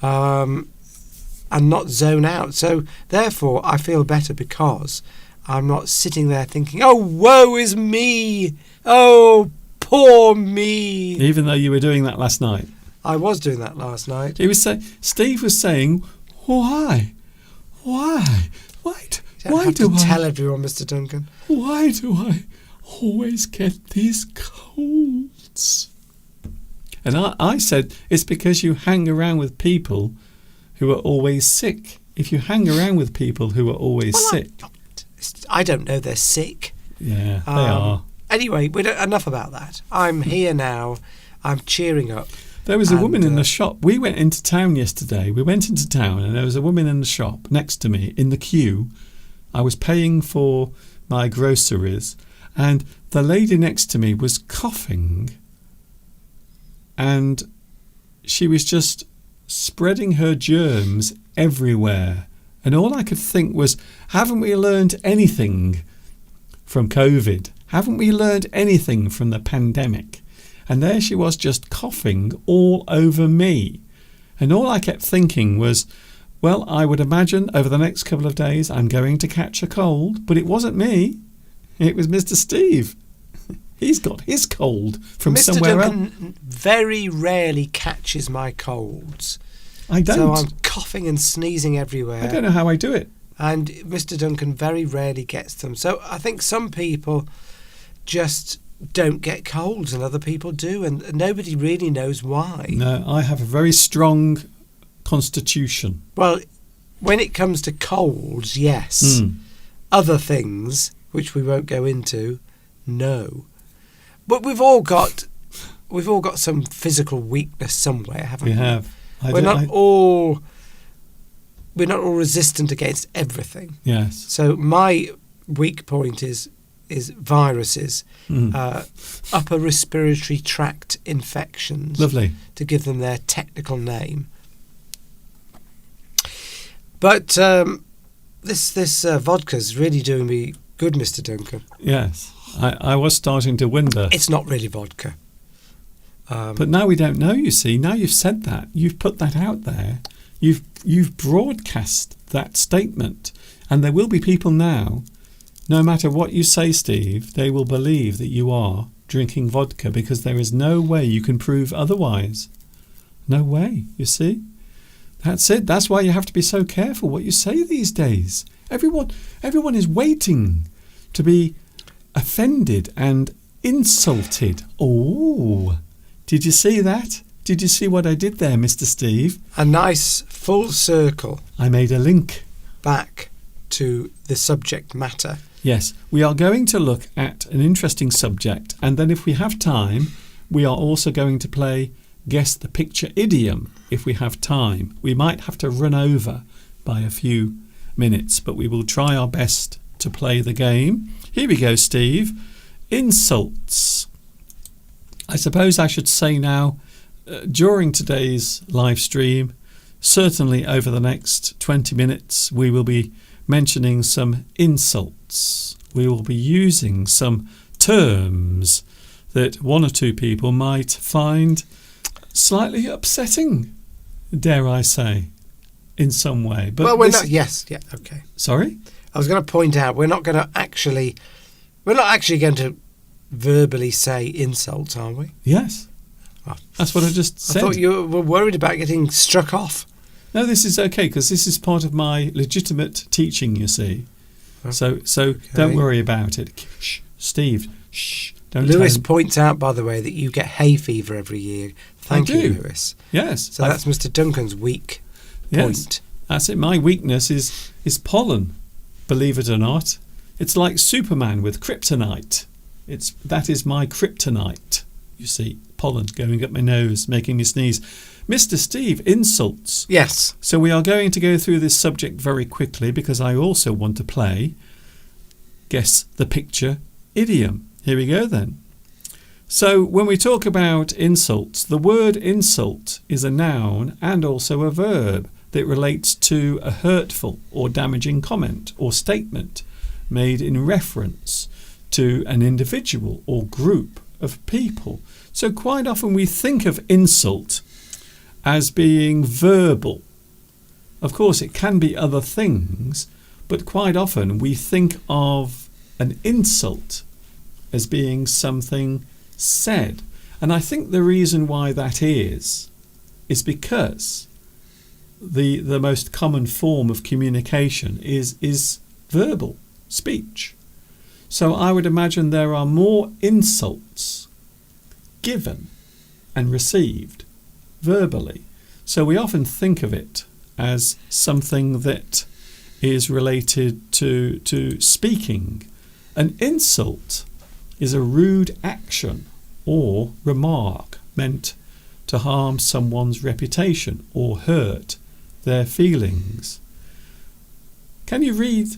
Speaker 3: and not zone out. So therefore, I feel better because I'm not sitting there thinking, oh, woe is me. Oh, poor me.
Speaker 1: Even though you were doing that last night.
Speaker 3: I was doing that last night.
Speaker 1: Steve was saying, why? Why do I
Speaker 3: tell everyone, Mr. Duncan?
Speaker 1: Why do I always get these colds? And I said, it's because you hang around with people who are always sick. If you hang around with people who are always sick.
Speaker 3: I don't know they're sick.
Speaker 1: Yeah, they are.
Speaker 3: Anyway, enough about that. I'm here now. I'm cheering up.
Speaker 1: There was a woman in the shop. We went into town yesterday. We went into town and there was a woman in the shop next to me in the queue. I was paying for my groceries and the lady next to me was coughing and she was just spreading her germs everywhere. And all I could think was, haven't we learned anything from COVID? Haven't we learned anything from the pandemic? And there she was just coughing all over me. And all I kept thinking was, well, I would imagine over the next couple of days I'm going to catch a cold. But it wasn't me. It was Mr. Steve. He's got his cold from
Speaker 3: Mr.
Speaker 1: somewhere else.
Speaker 3: Mr. Duncan very rarely catches my colds.
Speaker 1: I don't.
Speaker 3: So I'm coughing and sneezing everywhere.
Speaker 1: I don't know how I do it.
Speaker 3: And Mr. Duncan very rarely gets them. So I think some people just don't get colds and other people do, and nobody really knows why.
Speaker 1: No, I have a very strong constitution.
Speaker 3: Well, when it comes to colds, yes. Other things, which we won't go into, no. But we've all got some physical weakness somewhere, haven't we?
Speaker 1: We have.
Speaker 3: We're not all resistant against everything.
Speaker 1: Yes.
Speaker 3: So my weak point is viruses, upper respiratory tract infections.
Speaker 1: Lovely.
Speaker 3: To give them their technical name. But this vodka's really doing me good, Mr. Duncan.
Speaker 1: Yes. I was starting to wonder.
Speaker 3: It's not really vodka.
Speaker 1: But now we don't know, you see. Now you've said that. You've put that out there. You've broadcast that statement. And there will be people now, no matter what you say, Steve, they will believe that you are drinking vodka because there is no way you can prove otherwise. No way, you see. That's it. That's why you have to be so careful what you say these days. Everyone is waiting to be offended and insulted. Oh, did you see that? Did you see what I did there, Mr. Steve?
Speaker 3: A nice full circle
Speaker 1: I made a link.
Speaker 3: back to the subject matter.
Speaker 1: Yes, we are going to look at an interesting subject, and then if we have time, we are also going to play Guess the Picture idiom if we have time. We might have to run over by a few minutes, but we will try our best to play the game. Here we go, Steve. Insults. I suppose I should say now, during today's live stream, certainly over the next 20 minutes, we will be mentioning some insults. We will be using some terms that one or two people might find slightly upsetting, dare I say, in some way. But
Speaker 3: Well, we're not. Yes, yeah, okay.
Speaker 1: Sorry?
Speaker 3: I was going to point out we're not actually going to verbally say insults, are we?
Speaker 1: Yes.
Speaker 3: Oh.
Speaker 1: That's what I just
Speaker 3: I
Speaker 1: said.
Speaker 3: thought you were worried about getting struck off.
Speaker 1: No, this is okay because this is part of my legitimate teaching, you see.
Speaker 3: Oh,
Speaker 1: So don't worry about it. Shh, Steve. Shh. Don't
Speaker 3: Lewis
Speaker 1: tell him.
Speaker 3: points out, by the way, that you get hay fever every year. Thank
Speaker 1: I
Speaker 3: you,
Speaker 1: do.
Speaker 3: Lewis.
Speaker 1: Yes.
Speaker 3: So that's Mr. Duncan's weak
Speaker 1: yes.
Speaker 3: point.
Speaker 1: That's it. My weakness is pollen. Believe it or not, it's like Superman with kryptonite. That is my kryptonite. You see, pollen going up my nose, making me sneeze. Mr. Steve, insults.
Speaker 3: Yes.
Speaker 1: So we are going to go through this subject very quickly because I also want to play Guess the Picture idiom. Here we go then. So when we talk about insults, the word insult is a noun and also a verb that relates to a hurtful or damaging comment or statement made in reference to an individual or group of people. So quite often we think of insult as being verbal. Of course, it can be other things, but quite often we think of an insult as being something said. And I think the reason why that is because the most common form of communication is verbal speech. So I would imagine there are more insults given and received verbally. So we often think of it as something that is related to speaking. An insult is a rude action or remark meant to harm someone's reputation or hurt their feelings. Can you read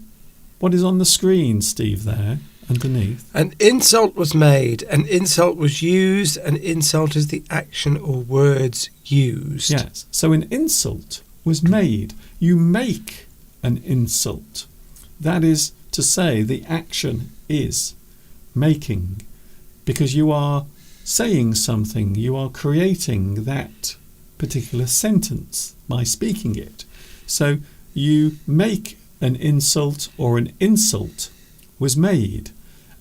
Speaker 1: what is on the screen, Steve, there underneath?
Speaker 3: An insult was made, an insult was used, an insult is the action or words used.
Speaker 1: Yes. So an insult was made. You make an insult. That is to say, the action is making, because you are saying something, you are creating that particular sentence by speaking it. So you make an insult, or an insult was made.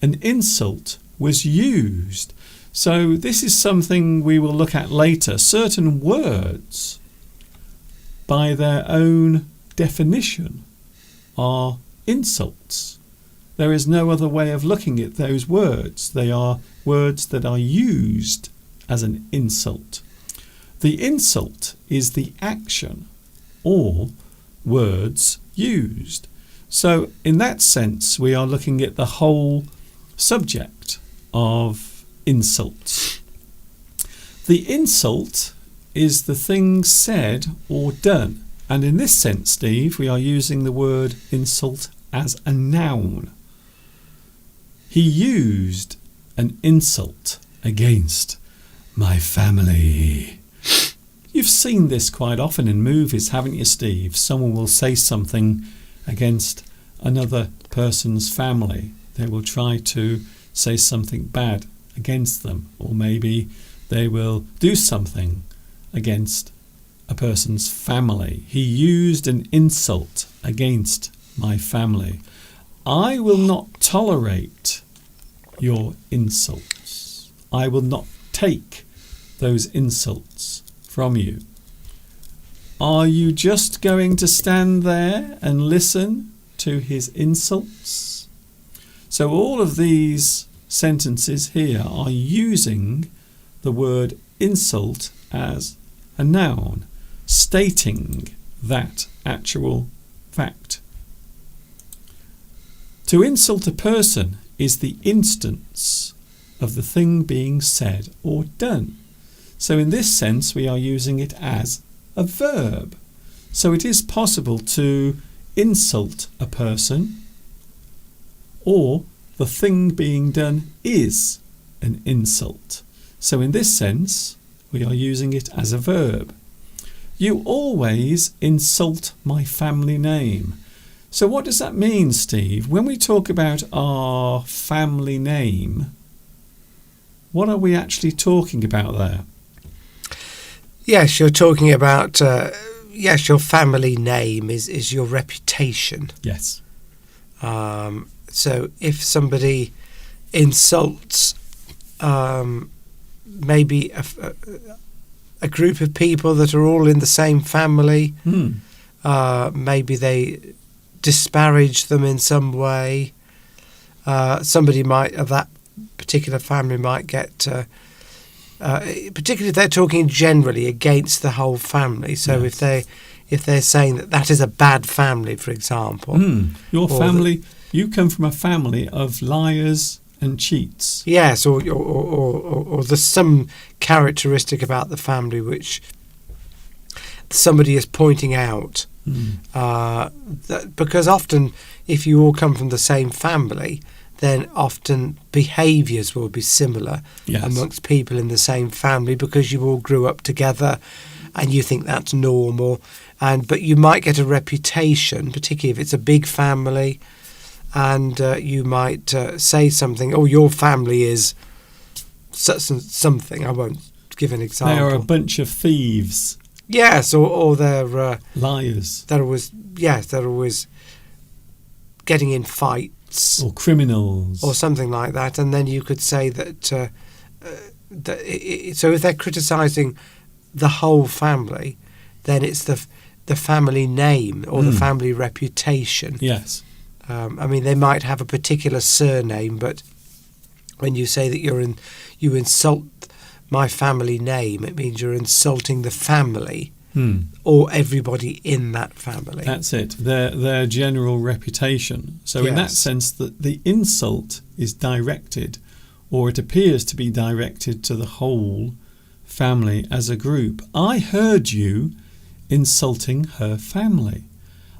Speaker 1: An insult was used. So this is something we will look at later. Certain words, by their own definition, are insults. There is no other way of looking at those words. They are words that are used as an insult. The insult is the action or words used. So in that sense, we are looking at the whole subject of insults. The insult is the thing said or done. And in this sense, Steve, we are using the word insult as a noun. He used an insult against my family. You've seen this quite often in movies, haven't you, Steve? Someone will say something against another person's family. They will try to say something bad against them, or maybe they will do something against a person's family. He used an insult against my family. I will not tolerate your insults. I will not take those insults from you. Are you just going to stand there and listen to his insults. So all of these sentences here are using the word insult as a noun, stating that actual fact. To insult a person is the instance of the thing being said or done. So in this sense, we are using it as a verb. So it is possible to insult a person, or the thing being done is an insult. So in this sense, we are using it as a verb. You always insult my family name. So what does that mean, Steve? When we talk about our family name, what are we actually talking about there?
Speaker 3: Yes, you're talking about, your family name is your reputation.
Speaker 1: Yes.
Speaker 3: So if somebody insults maybe a group of people that are all in the same family, maybe they disparage them in some way, somebody of that particular family might get, particularly if they're talking generally against the whole family. So
Speaker 1: Yes.
Speaker 3: if they're saying that is a bad family, for example.
Speaker 1: Your family, you come from a family of liars and cheats.
Speaker 3: Yes, or there's some characteristic about the family which somebody is pointing out. Because often, if you all come from the same family, then often behaviours will be similar
Speaker 1: Yes.
Speaker 3: amongst people in the same family because you all grew up together and you think that's normal. But you might get a reputation, particularly if it's a big family, and you might say something, oh, your family is such and something. I won't give an example.
Speaker 1: They are a bunch of thieves,
Speaker 3: Yes, or they're
Speaker 1: liars,
Speaker 3: they're always getting in fights
Speaker 1: or criminals.
Speaker 3: or something like that, and then you could say that. So if they're criticising the whole family, then it's the family name or the family reputation.
Speaker 1: Yes.
Speaker 3: I mean, they might have a particular surname, but when you say that you insult my family name, it means you're insulting the family or everybody in that family.
Speaker 1: That's it. Their general reputation. So in that
Speaker 3: Yes.
Speaker 1: sense, the insult is directed, or it appears to be directed to the whole family as a group. I heard you insulting her family.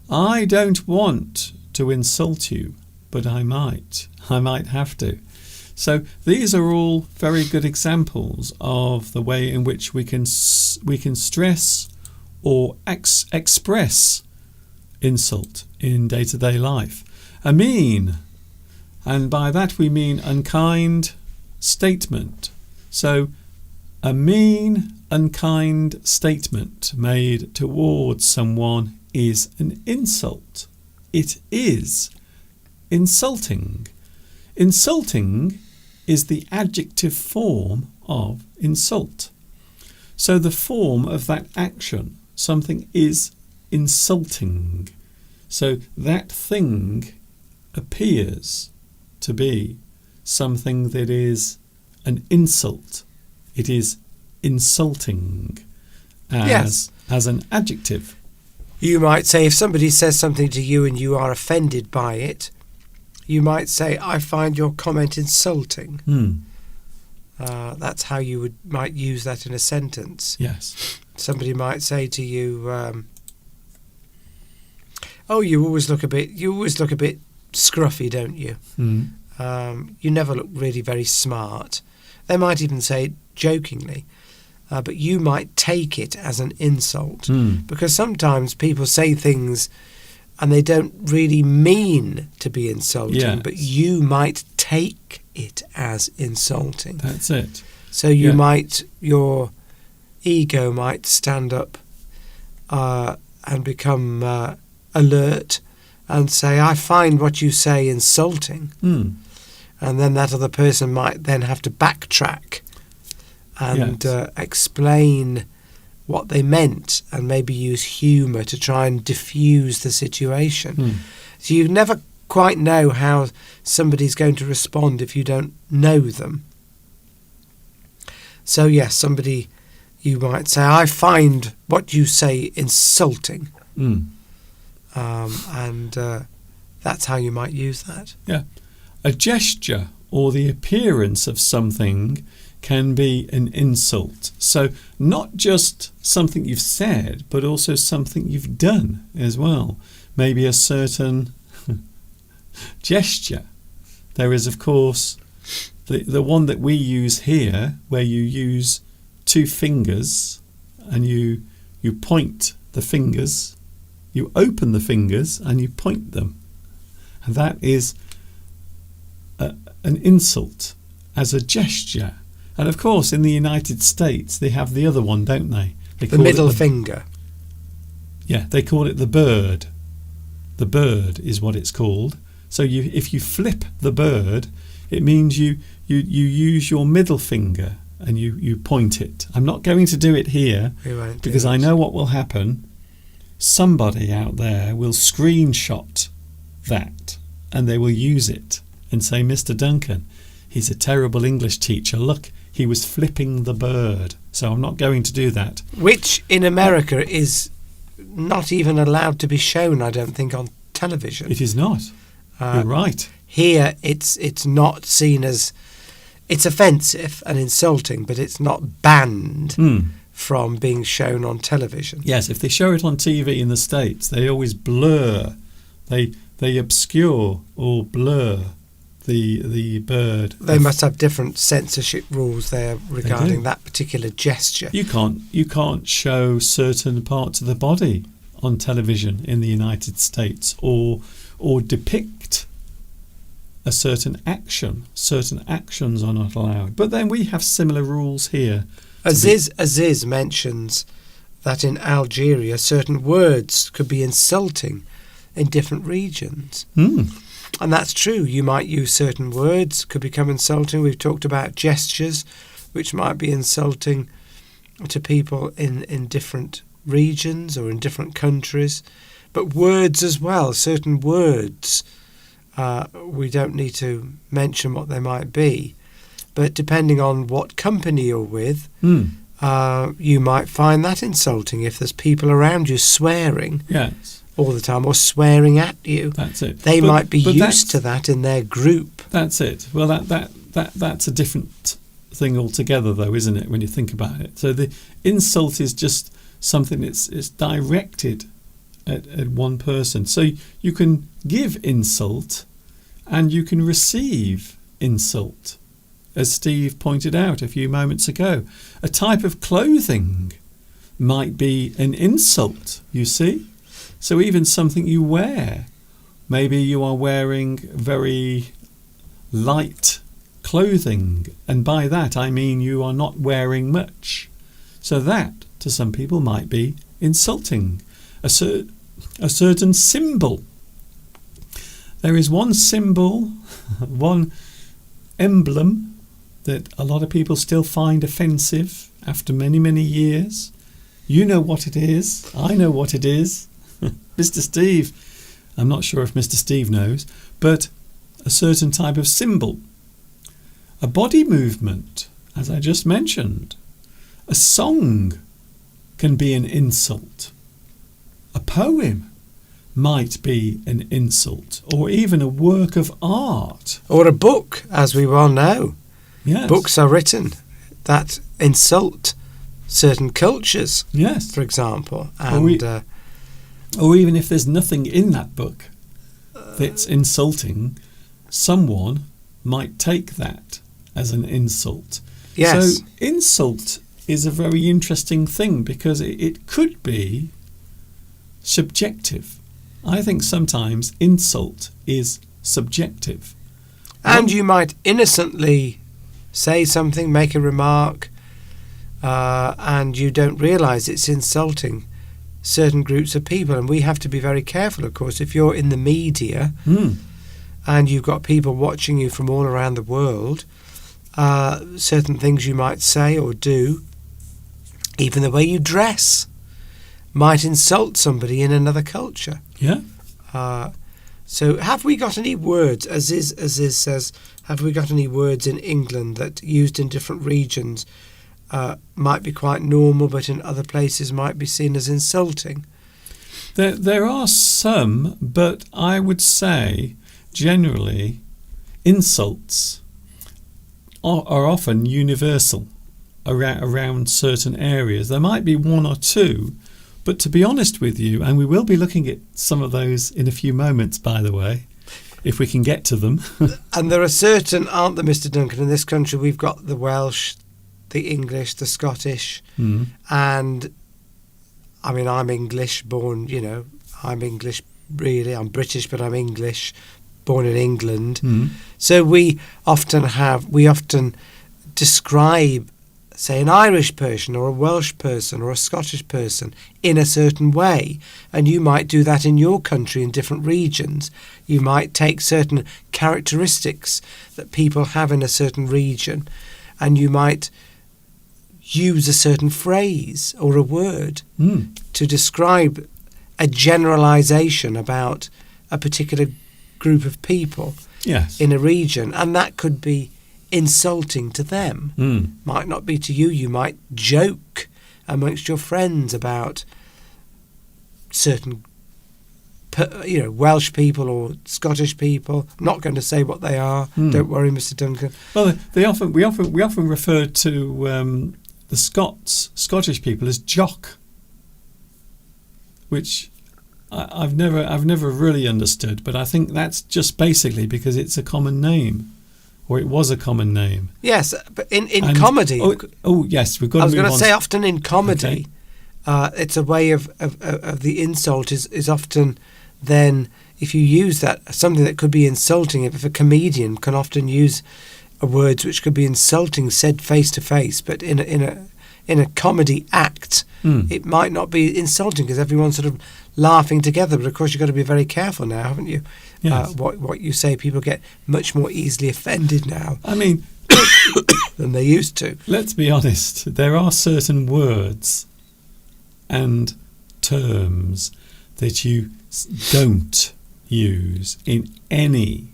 Speaker 1: I don't want to insult you, but I might have to. So these are all very good examples of the way in which we can stress or express insult in day-to-day life. A mean, and by that we mean unkind statement. So a mean, unkind statement made towards someone is an insult. It is insulting. Insulting is the adjective form of insult. So the form of that action, something is insulting. So that thing appears to be something that is an insult. It is insulting as an adjective.
Speaker 3: You might say, if somebody says something to you and you are offended by it, you might say, I find your comment insulting. That's how you might use that in a sentence.
Speaker 1: Yes.
Speaker 3: Somebody might say to you, "Oh, you always look a bit scruffy, don't you? You never look really very smart." They might even say it jokingly, but you might take it as an insult because sometimes people say things and they don't really mean to be insulting,
Speaker 1: Yes.
Speaker 3: but you might take it as insulting.
Speaker 1: That's it.
Speaker 3: So you might, your ego might stand up and become alert and say, I find what you say insulting. And then that other person might then have to backtrack and explain what they meant and maybe use humour to try and diffuse the situation. So you never quite know how somebody's going to respond if you don't know them. So yes, somebody, you might say, I find what you say insulting. And that's how you might use that.
Speaker 1: Yeah. A gesture or the appearance of something can be an insult. So not just something you've said, but also something you've done as well. Maybe a certain gesture. There is, of course, the one that we use here, where you use two fingers and you point the fingers, you open the fingers and you point them. And that is an insult as a gesture. And of course, in the United States, they have the other one, don't they?
Speaker 3: The middle finger.
Speaker 1: Yeah, they call it the bird. The bird is what it's called. So if you flip the bird, it means you use your middle finger and you point it. I'm not going to do it here because I know what will happen. Somebody out there will screenshot that and they will use it and say, Mr. Duncan, he's a terrible English teacher. Look, he was flipping the bird. So I'm not going to do that.
Speaker 3: Which in America is not even allowed to be shown, I don't think, on television.
Speaker 1: It is not. You're right.
Speaker 3: Here it's not seen as... It's offensive and insulting, but it's not banned from being shown on television.
Speaker 1: Yes, if they show it on TV in the States, they always blur. They obscure or blur the bird.
Speaker 3: They must have different censorship rules there regarding that particular gesture.
Speaker 1: You can't show certain parts of the body on television in the United States or depict a certain action. Certain actions are not allowed. But then we have similar rules here.
Speaker 3: Aziz mentions that in Algeria certain words could be insulting in different regions. And that's true. You might use certain words, could become insulting. We've talked about gestures, which might be insulting to people in different regions or in different countries. But words as well, certain words, we don't need to mention what they might be. But depending on what company you're with, you might find that insulting if there's people around you swearing.
Speaker 1: Yes.
Speaker 3: All the time, or swearing at you.
Speaker 1: That's it.
Speaker 3: They might be used to that in their group.
Speaker 1: That's it. Well, that's a different thing altogether, though, isn't it? When you think about it, so the insult is just something that's directed at one person. So you can give insult, and you can receive insult, as Steve pointed out a few moments ago. A type of clothing might be an insult. You see. So even something you wear, maybe you are wearing very light clothing, and by that I mean you are not wearing much. So that, to some people, might be insulting. A certain symbol. There is one symbol, one emblem that a lot of people still find offensive after many, many years. You know what it is. I know what it is. Mr. Steve, I'm not sure if Mr. Steve knows, but a certain type of symbol. A body movement, as I just mentioned. A song can be an insult. A poem might be an insult, or even a work of art.
Speaker 3: Or a book, as we well know.
Speaker 1: Yes.
Speaker 3: Books are written that insult certain cultures,
Speaker 1: yes,
Speaker 3: for example. And
Speaker 1: or even if there's nothing in that book that's insulting, someone might take that as an insult.
Speaker 3: yes.
Speaker 1: So insult is a very interesting thing because it could be subjective. I think sometimes insult is subjective.
Speaker 3: And you might innocently say something, make a remark, and you don't realise it's insulting certain groups of people. And we have to be very careful, of course. If you're in the media and you've got people watching you from all around the world, certain things you might say or do Even the way you dress might insult somebody in another culture.
Speaker 1: Yeah.
Speaker 3: So have we got any words, as Iz says, have we got any words in England that used in different regions might be quite normal, but in other places might be seen as insulting?
Speaker 1: There are some, but I would say generally insults are often universal around certain areas. There might be one or two, but to be honest with you, and we will be looking at some of those in a few moments, by the way, if we can get to them.
Speaker 3: And there are certain, aren't there, Mr. Duncan, in this country we've got the Welsh, the English, the Scottish, and I mean, I'm English born, I'm English really, I'm British, but I'm English, born in England. So we often describe, say, an Irish person or a Welsh person or a Scottish person in a certain way. And you might do that in your country in different regions. You might take certain characteristics that people have in a certain region, and you might use a certain phrase or a word to describe a generalization about a particular group of people in a region, and that could be insulting to them. Might not be to you. You might joke amongst your friends about certain Welsh people or Scottish people. I'm not going to say what they are. Don't worry, Mr. Duncan.
Speaker 1: Well, we often refer to the Scottish people as jock, which I've never really understood, but I think that's just basically because it's a common name, or it was a common name.
Speaker 3: Yes, but in comedy.
Speaker 1: Oh yes, we've got.
Speaker 3: I was going to say often in comedy, it's a way of the insult is often then, if you use that, something that could be insulting, if a comedian can often use words which could be insulting said face to face, but in a comedy act, it might not be insulting because everyone's sort of laughing together. But of course, you've got to be very careful now, haven't you?
Speaker 1: Yes.
Speaker 3: What you say, people get much more easily offended now.
Speaker 1: I mean,
Speaker 3: than they used to.
Speaker 1: Let's be honest. There are certain words and terms that you don't use in any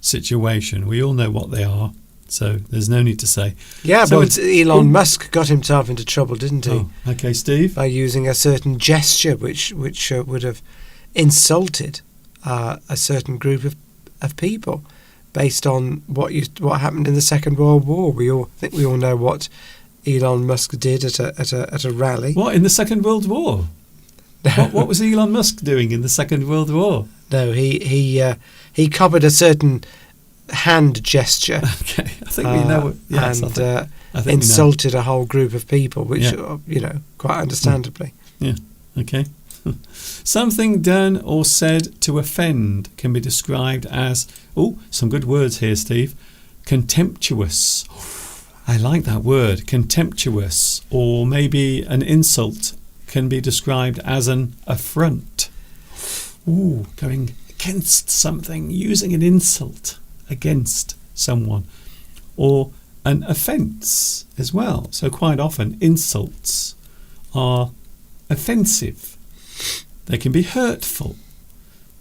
Speaker 1: situation. We all know what they are, so there's no need to say.
Speaker 3: Yeah,
Speaker 1: so
Speaker 3: but Elon Musk got himself into trouble, didn't he?
Speaker 1: Oh, okay, Steve.
Speaker 3: By using a certain gesture which would have insulted a certain group of people based on what happened in the Second World War. We all know what Elon Musk did at a rally.
Speaker 1: What, in the Second World War? What was Elon Musk doing in the Second World War?
Speaker 3: No, he copied a certain hand gesture.
Speaker 1: Okay, I think we know. Yes,
Speaker 3: and
Speaker 1: I think
Speaker 3: insulted a whole group of people, which quite understandably.
Speaker 1: Yeah. Okay. Something done or said to offend can be described as, some good words here, Steve. Contemptuous. I like that word, contemptuous. Or maybe an insult can be described as an affront. Going against something, using an insult against someone. Or an offence as well. So quite often insults are offensive. They can be hurtful,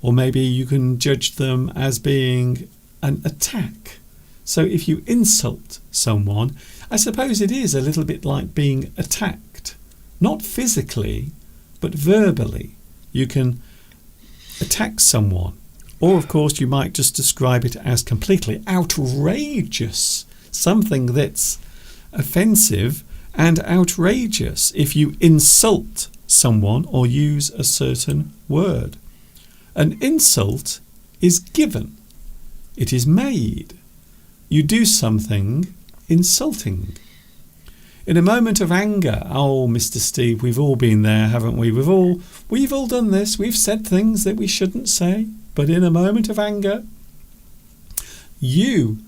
Speaker 1: or maybe you can judge them as being an attack. So if you insult someone, I suppose it is a little bit like being attacked. Not physically, but verbally. You can attack someone. Or, of course, you might just describe it as completely outrageous. Something that's offensive and outrageous if you insult someone or use a certain word. An insult is given. It is made. You do something insulting. In a moment of anger, Mr. Steve, we've all been there, haven't we? We've all done this. We've said things that we shouldn't say. But in a moment of anger, you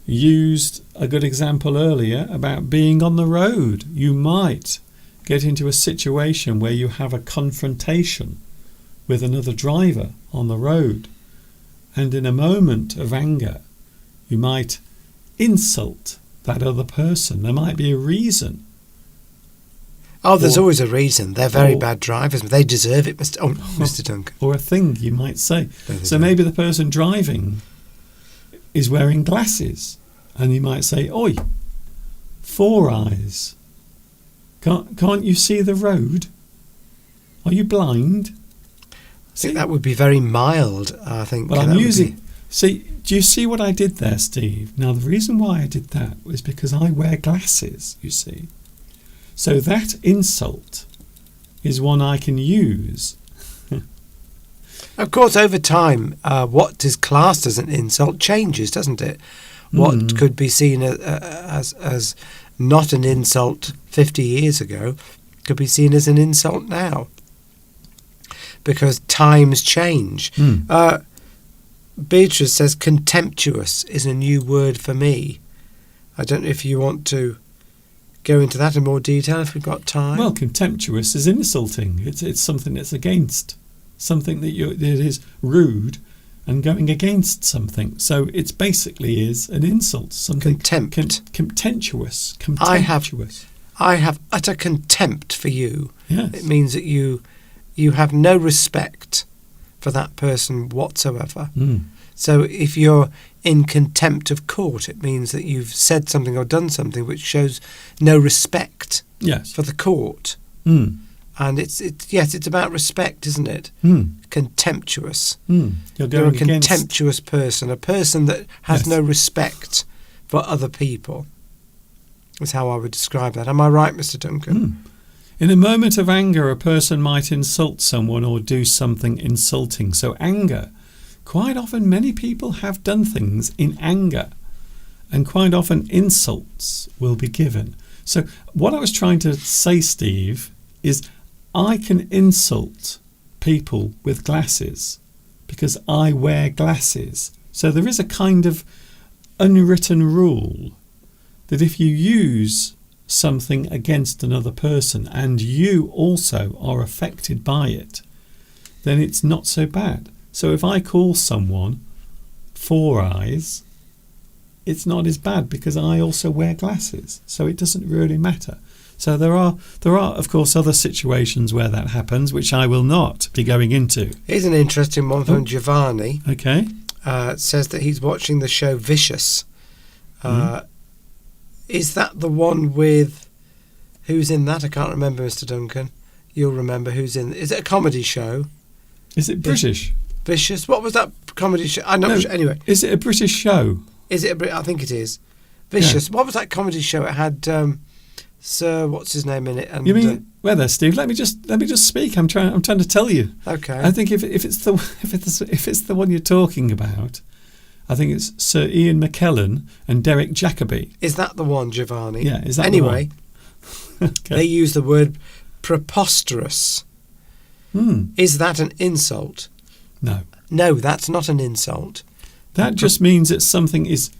Speaker 1: used a good example earlier about being on the road. You might get into a situation where you have a confrontation with another driver on the road, and in a moment of anger you might insult that other person. There might be a reason
Speaker 3: Oh, there's
Speaker 1: Or-
Speaker 3: always a reason. They're very
Speaker 1: or-
Speaker 3: bad drivers. They deserve it, Mr. Duncan.
Speaker 1: or a thing, you might say.
Speaker 3: No, they
Speaker 1: So
Speaker 3: don't.
Speaker 1: maybe the person driving is wearing glasses, and you might say, "Oi, four eyes. Can't you see the road? Are you blind?"
Speaker 3: I think that would be very mild. I think.
Speaker 1: Well,
Speaker 3: that
Speaker 1: I'm
Speaker 3: would
Speaker 1: using.
Speaker 3: be-
Speaker 1: See, do you see what I did there, Steve? Now, the reason why I did that was because I wear glasses, you see. So that insult is one I can use.
Speaker 3: Of course, over time, what is classed as an insult changes, doesn't it? What could be seen as not an insult 50 years ago could be seen as an insult now, because times change. Beatrice says contemptuous is a new word for me. I don't know if you want to go into that in more detail if we've got time.
Speaker 1: Well, contemptuous is insulting. It's something that's against, something that is rude and going against something. So it's basically is an insult. Something
Speaker 3: Contempt.
Speaker 1: Contemptuous.
Speaker 3: I have-
Speaker 1: Contemptuous.
Speaker 3: I have utter contempt for you.
Speaker 1: Yes.
Speaker 3: It means that you have no respect for that person whatsoever.
Speaker 1: Mm.
Speaker 3: So if you're in contempt of court, it means that you've said something or done something which shows no respect
Speaker 1: Yes.
Speaker 3: for the court.
Speaker 1: Mm.
Speaker 3: And it's about respect, isn't it?
Speaker 1: Mm.
Speaker 3: Contemptuous.
Speaker 1: Mm. You're
Speaker 3: You're
Speaker 1: going
Speaker 3: a
Speaker 1: against.
Speaker 3: contemptuous person, a person that has
Speaker 1: Yes.
Speaker 3: no respect for other people. Is how I would describe that. Am I right, Mr. Duncan?
Speaker 1: Mm. In a moment of anger, a person might insult someone or do something insulting. So anger, quite often many people have done things in anger, and quite often insults will be given. So what I was trying to say, Steve, is I can insult people with glasses because I wear glasses. So there is a kind of unwritten rule that if you use something against another person and you also are affected by it, then it's not so bad. So if I call someone four eyes, it's not as bad because I also wear glasses. So it doesn't really matter. So there are of course other situations where that happens, which I will not be going into.
Speaker 3: Here's an interesting one from
Speaker 1: Oh.
Speaker 3: Giovanni.
Speaker 1: Okay.
Speaker 3: It says that he's watching the show Vicious. Is that the one with who's in that? I can't remember, Mr. Duncan. You'll remember who's in. Is it a comedy show?
Speaker 1: Is it British?
Speaker 3: Vicious. What was that comedy show? I'm not
Speaker 1: No.
Speaker 3: sure. Anyway,
Speaker 1: Is it a British show?
Speaker 3: is it? I think it is. Vicious. What was that comedy show? It had Sir, what's his name in it? And,
Speaker 1: You mean where there, Steve? Let me just speak. I'm trying to tell you.
Speaker 3: okay.
Speaker 1: I think if it's the one you're talking about, I think it's Sir Ian McKellen and Derek Jacobi.
Speaker 3: Is that the one, Giovanni?
Speaker 1: Yeah, is that the
Speaker 3: anyway?
Speaker 1: one?
Speaker 3: They
Speaker 1: Okay.
Speaker 3: use the word preposterous. Is that an insult?
Speaker 1: No,
Speaker 3: No, that's not an insult.
Speaker 1: that just means that something is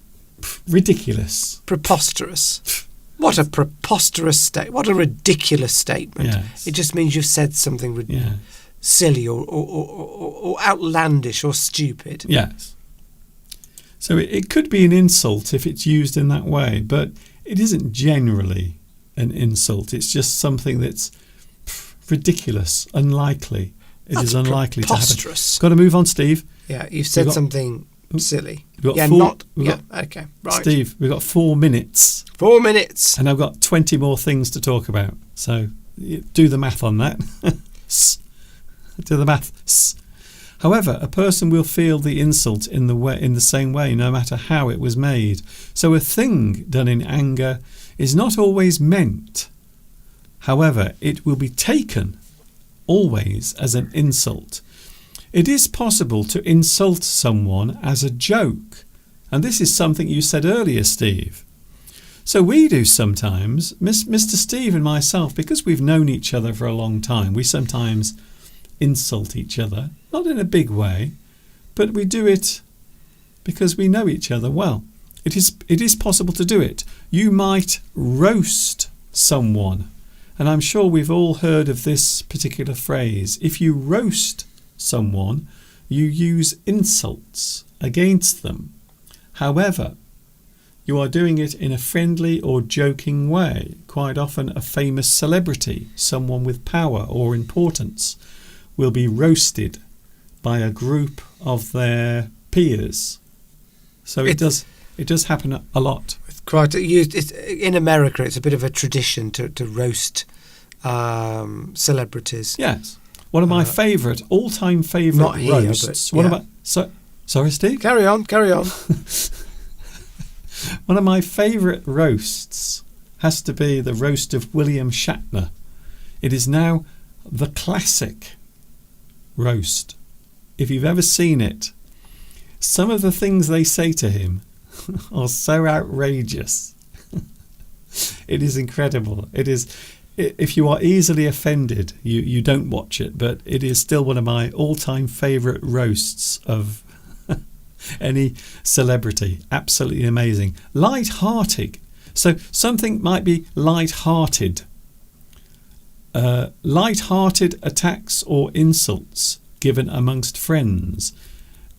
Speaker 1: ridiculous.
Speaker 3: Preposterous. What a preposterous what a ridiculous statement.
Speaker 1: Yes.
Speaker 3: It just means you've said something
Speaker 1: Yeah.
Speaker 3: silly or outlandish or stupid.
Speaker 1: Yes. So it could be an insult if it's used in that way, but it isn't generally an insult. It's just something that's ridiculous, unlikely. It is
Speaker 3: That's
Speaker 1: unlikely to happen.
Speaker 3: preposterous.
Speaker 1: Got to move on, Steve.
Speaker 3: Yeah, you've said
Speaker 1: got-
Speaker 3: something silly.
Speaker 1: We've got
Speaker 3: Yeah,
Speaker 1: four-
Speaker 3: not.
Speaker 1: we've
Speaker 3: Yeah,
Speaker 1: got-
Speaker 3: okay, right.
Speaker 1: Steve, we've got 4 minutes,
Speaker 3: 4 minutes.
Speaker 1: and I've got 20 more things to talk about. So do the math on that. Do the math. However, a person will feel the insult in the same way, no matter how it was made. So a thing done in anger is not always meant. However, it will be taken always as an insult. It is possible to insult someone as a joke, and this is something you said earlier, Steve. So we do sometimes, Mr. Steve and myself, because we've known each other for a long time, we sometimes insult each other, not in a big way, but we do it because we know each other well. It is possible to do it. You might roast someone, and I'm sure we've all heard of this particular phrase. If you roast someone, you use insults against them. However, you are doing it in a friendly or joking way. Quite often a famous celebrity, someone with power or importance, will be roasted by a group of their peers. So it does happen a lot.
Speaker 3: Quite used in America. It's a bit of a tradition to roast celebrities.
Speaker 1: Yes. One of my all-time favourite
Speaker 3: not here,
Speaker 1: roasts.
Speaker 3: but, yeah.
Speaker 1: Sorry, Steve?
Speaker 3: Carry on.
Speaker 1: One of my favourite roasts has to be the roast of William Shatner. It is now the classic roast. If you've ever seen it, some of the things they say to him are so outrageous. It is incredible. It is. If you are easily offended, you don't watch it, but it is still one of my all-time favourite roasts of any celebrity. Absolutely amazing. Light-hearted. So something might be light-hearted. Light-hearted attacks or insults given amongst friends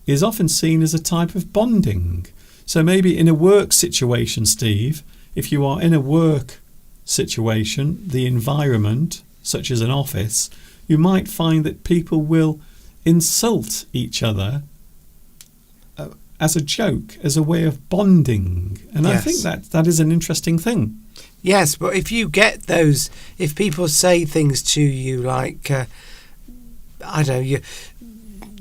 Speaker 1: is often seen as a type of bonding. So maybe in a work situation, Steve, if you are in a work situation, the environment, such as an office, you might find that people will insult each other as a joke, as a way of bonding. And
Speaker 3: Yes.
Speaker 1: I think that is an interesting thing.
Speaker 3: Yes, but if you get those, if people say things to you like, I don't know,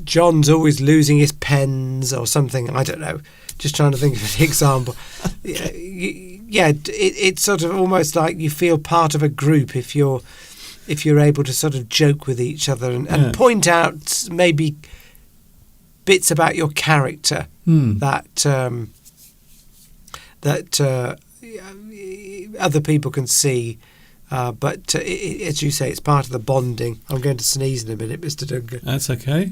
Speaker 3: John's always losing his pens or something, I don't know, just trying to think of an example. It's sort of almost like you feel part of a group if you're able to sort of joke with each other and point out maybe bits about your character that other people can see. But as you say, it's part of the bonding. I'm going to sneeze in a minute, Mr. Duncan.
Speaker 1: That's okay.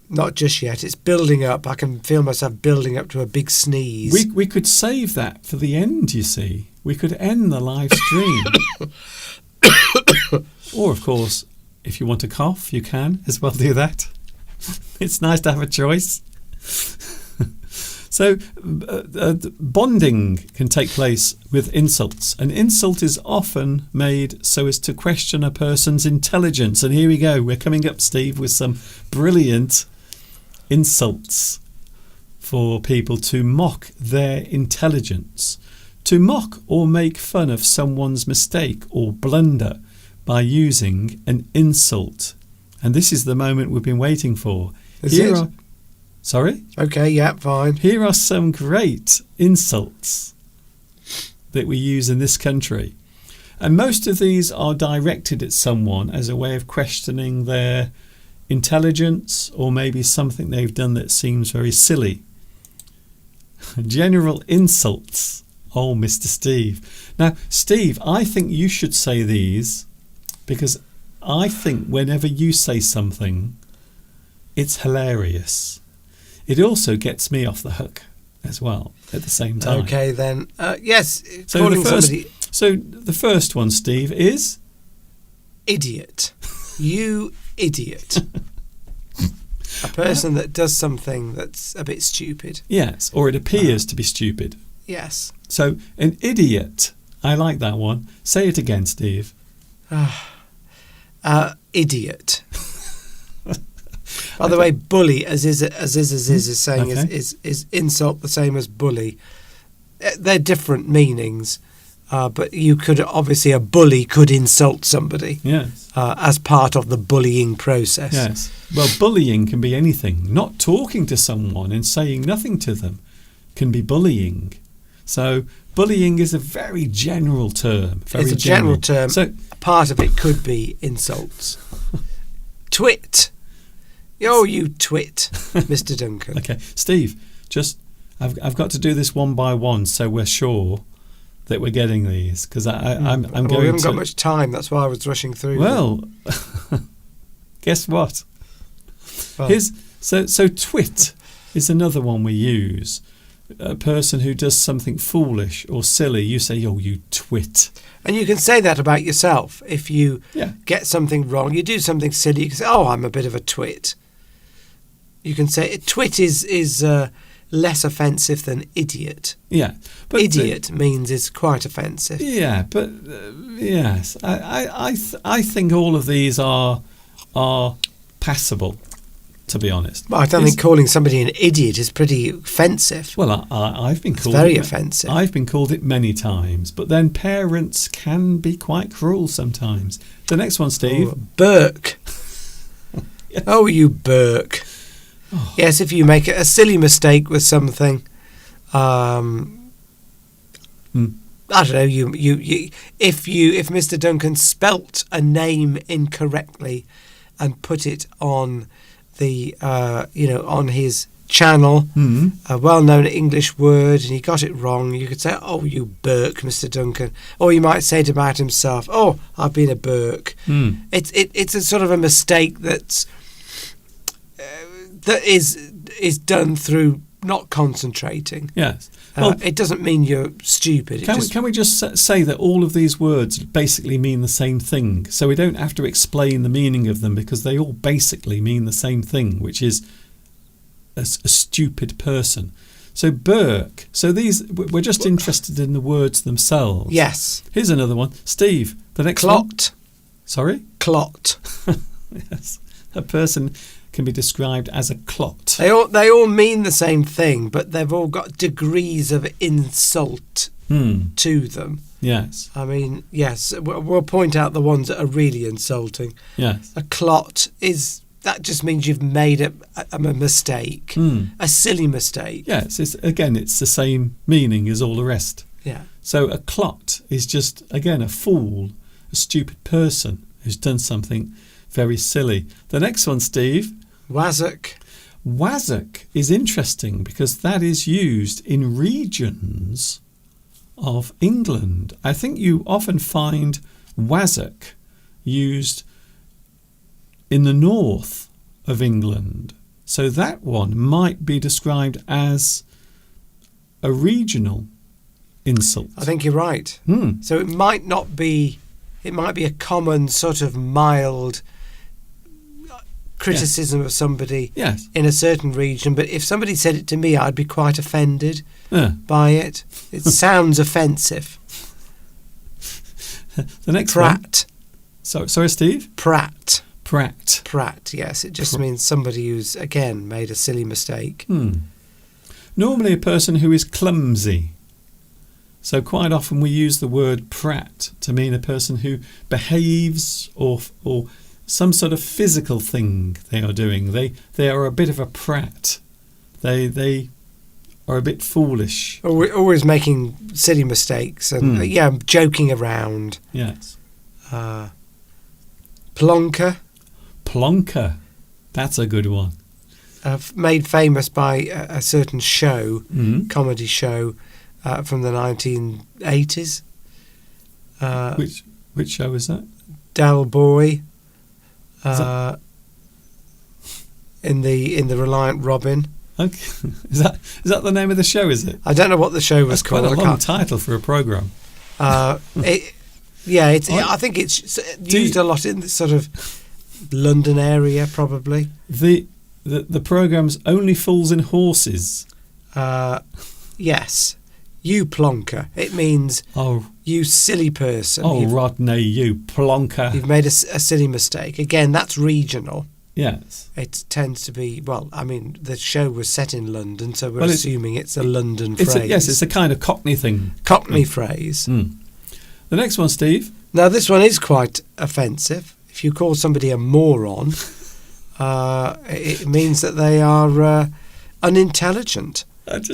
Speaker 3: Not just yet. It's building up. I can feel myself building up to a big sneeze.
Speaker 1: We could save that for the end, you see. We could end the live stream. Or, of course, if you want to cough, you can as well do that. It's nice to have a choice. So, bonding can take place with insults. An insult is often made so as to question a person's intelligence. And here we go. We're coming up, Steve, with some brilliant insults for people to mock their intelligence. To mock or make fun of someone's mistake or blunder by using an insult. And this is the moment we've been waiting for. Sorry?
Speaker 3: Okay, yeah, fine.
Speaker 1: Here are some great insults that we use in this country. And most of these are directed at someone as a way of questioning their intelligence or maybe something they've done that seems very silly. General insults. Oh, Mr. Steve. Now, Steve, I think you should say these because I think whenever you say something, it's hilarious. It also gets me off the hook as well at the same time.
Speaker 3: Okay, then. Yes,
Speaker 1: So
Speaker 3: calling
Speaker 1: the
Speaker 3: somebody
Speaker 1: first one, Steve, is
Speaker 3: idiot. You idiot. A person that does something that's a bit stupid.
Speaker 1: yes, or it appears to be stupid.
Speaker 3: Yes.
Speaker 1: So an idiot. I like that one. Say it again, Steve.
Speaker 3: Idiot. By the way, bully, as is saying,
Speaker 1: Okay.
Speaker 3: is insult the same as bully. They're different meanings, but you could obviously a bully could insult somebody
Speaker 1: Yes.
Speaker 3: as part of the bullying process.
Speaker 1: Yes. Well, bullying can be anything. Not talking to someone and saying nothing to them can be bullying. So bullying is a very general term.
Speaker 3: It's a general term.
Speaker 1: So
Speaker 3: Part of it could be insults. Twit. Oh, you twit, Mr. Duncan.
Speaker 1: okay, Steve, I've got to do this one by one so we're sure that we're getting these because I'm
Speaker 3: Well,
Speaker 1: going
Speaker 3: we haven't
Speaker 1: to.
Speaker 3: got much time. That's why I was rushing through.
Speaker 1: Well, guess what?
Speaker 3: Well,
Speaker 1: So twit is another one we use. A person who does something foolish or silly, you say, "Oh, you twit."
Speaker 3: and you can say that about yourself. If you
Speaker 1: Yeah.
Speaker 3: get something wrong, you do something silly, you can say, "Oh, I'm a bit of a twit." You can say twit is less offensive than idiot.
Speaker 1: Yeah, but
Speaker 3: Idiot means it's quite offensive.
Speaker 1: Yeah, but yes, I think all of these are passable. To be honest,
Speaker 3: Well, I don't think calling somebody an idiot is pretty offensive.
Speaker 1: Well, I've been called
Speaker 3: very offensive.
Speaker 1: I've been called it many times, but then parents can be quite cruel sometimes. The next one, Steve.
Speaker 3: Oh, Burke.
Speaker 1: Yes.
Speaker 3: Oh, you Burke.
Speaker 1: Oh.
Speaker 3: Yes, if you make a silly mistake with something, I don't know. If Mr. Duncan spelt a name incorrectly and put it on the on his channel, a well-known English word, and he got it wrong, you could say, "Oh, you Burke, Mr. Duncan," or he might say it about himself, "Oh, I've been a Burke." It's a sort of a mistake that is done through not concentrating.
Speaker 1: Yes. Well,
Speaker 3: It doesn't mean you're stupid.
Speaker 1: Can we just say that all of these words basically mean the same thing? So we don't have to explain the meaning of them because they all basically mean the same thing, which is a stupid person. So Burke. So these, we're just interested in the words themselves.
Speaker 3: Yes.
Speaker 1: Here's another one. Steve, the next one.
Speaker 3: Clot.
Speaker 1: Sorry?
Speaker 3: Clot.
Speaker 1: Yes. A person can be described as a clot.
Speaker 3: They all mean the same thing, but they've all got degrees of insult to them.
Speaker 1: Yes.
Speaker 3: I mean, yes, we'll point out the ones that are really insulting.
Speaker 1: Yes.
Speaker 3: A clot that just means you've made a mistake, a silly mistake.
Speaker 1: Yes. It's the same meaning as all the rest.
Speaker 3: Yeah.
Speaker 1: So a clot is just, again, a fool, a stupid person who's done something very silly. The next one, Steve.
Speaker 3: Wazzock.
Speaker 1: Wazzock is interesting because that is used in regions of England. I think you often find wazzock used in the north of England. So that one might be described as a regional insult.
Speaker 3: I think you're right. So it might be a common sort of mild criticism of somebody
Speaker 1: Yes.
Speaker 3: in a certain region, but if somebody said it to me, I'd be quite offended
Speaker 1: Yeah.
Speaker 3: by it. It sounds offensive.
Speaker 1: The next one.
Speaker 3: Prat.
Speaker 1: Sorry, Steve?
Speaker 3: Prat.
Speaker 1: Prat.
Speaker 3: Prat, yes. It just means somebody who's, again, made a silly mistake.
Speaker 1: Normally a person who is clumsy. So quite often we use the word prat to mean a person who behaves or some sort of physical thing they are doing. They are a bit of a prat. They are a bit foolish.
Speaker 3: Always making silly mistakes and joking around.
Speaker 1: Yes.
Speaker 3: Plonker.
Speaker 1: Plonker. That's a good one.
Speaker 3: Made famous by a certain show, comedy show from the 1980s.
Speaker 1: Which show is that?
Speaker 3: Del Boy.
Speaker 1: that-
Speaker 3: In the Reliant Robin.
Speaker 1: Okay. Is that the name of the show, is it?
Speaker 3: I don't know what the show was
Speaker 1: That's quite
Speaker 3: called.
Speaker 1: a long title for a programme.
Speaker 3: I think it's used a lot in the sort of London area, probably.
Speaker 1: The programme's Only Fools in Horses.
Speaker 3: Yes. You plonker. It means you silly person.
Speaker 1: Rodney, you plonker.
Speaker 3: You've made a silly mistake. Again, that's regional.
Speaker 1: Yes.
Speaker 3: It tends to be, the show was set in London, so we're assuming it's a London
Speaker 1: It's
Speaker 3: phrase.
Speaker 1: it's a kind of Cockney thing.
Speaker 3: Cockney phrase.
Speaker 1: The next one, Steve.
Speaker 3: Now, this one is quite offensive. If you call somebody a moron, it means that they are unintelligent.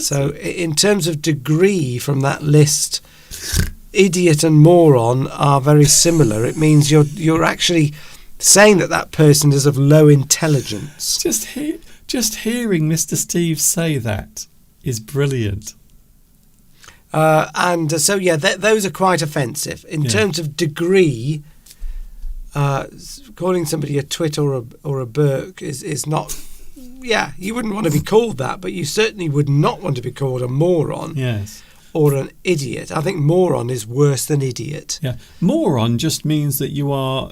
Speaker 3: So in terms of degree from that list, idiot and moron are very similar. It means you're actually saying that person is of low intelligence.
Speaker 1: Just hearing Mr. Steve say that is brilliant.
Speaker 3: Those are quite offensive. In terms of degree, calling somebody a twit or a Burke is not... Yeah, you wouldn't want to be called that, but you certainly would not want to be called a moron.
Speaker 1: Yes.
Speaker 3: Or an idiot. I think moron is worse than idiot.
Speaker 1: Yeah, moron just means that you are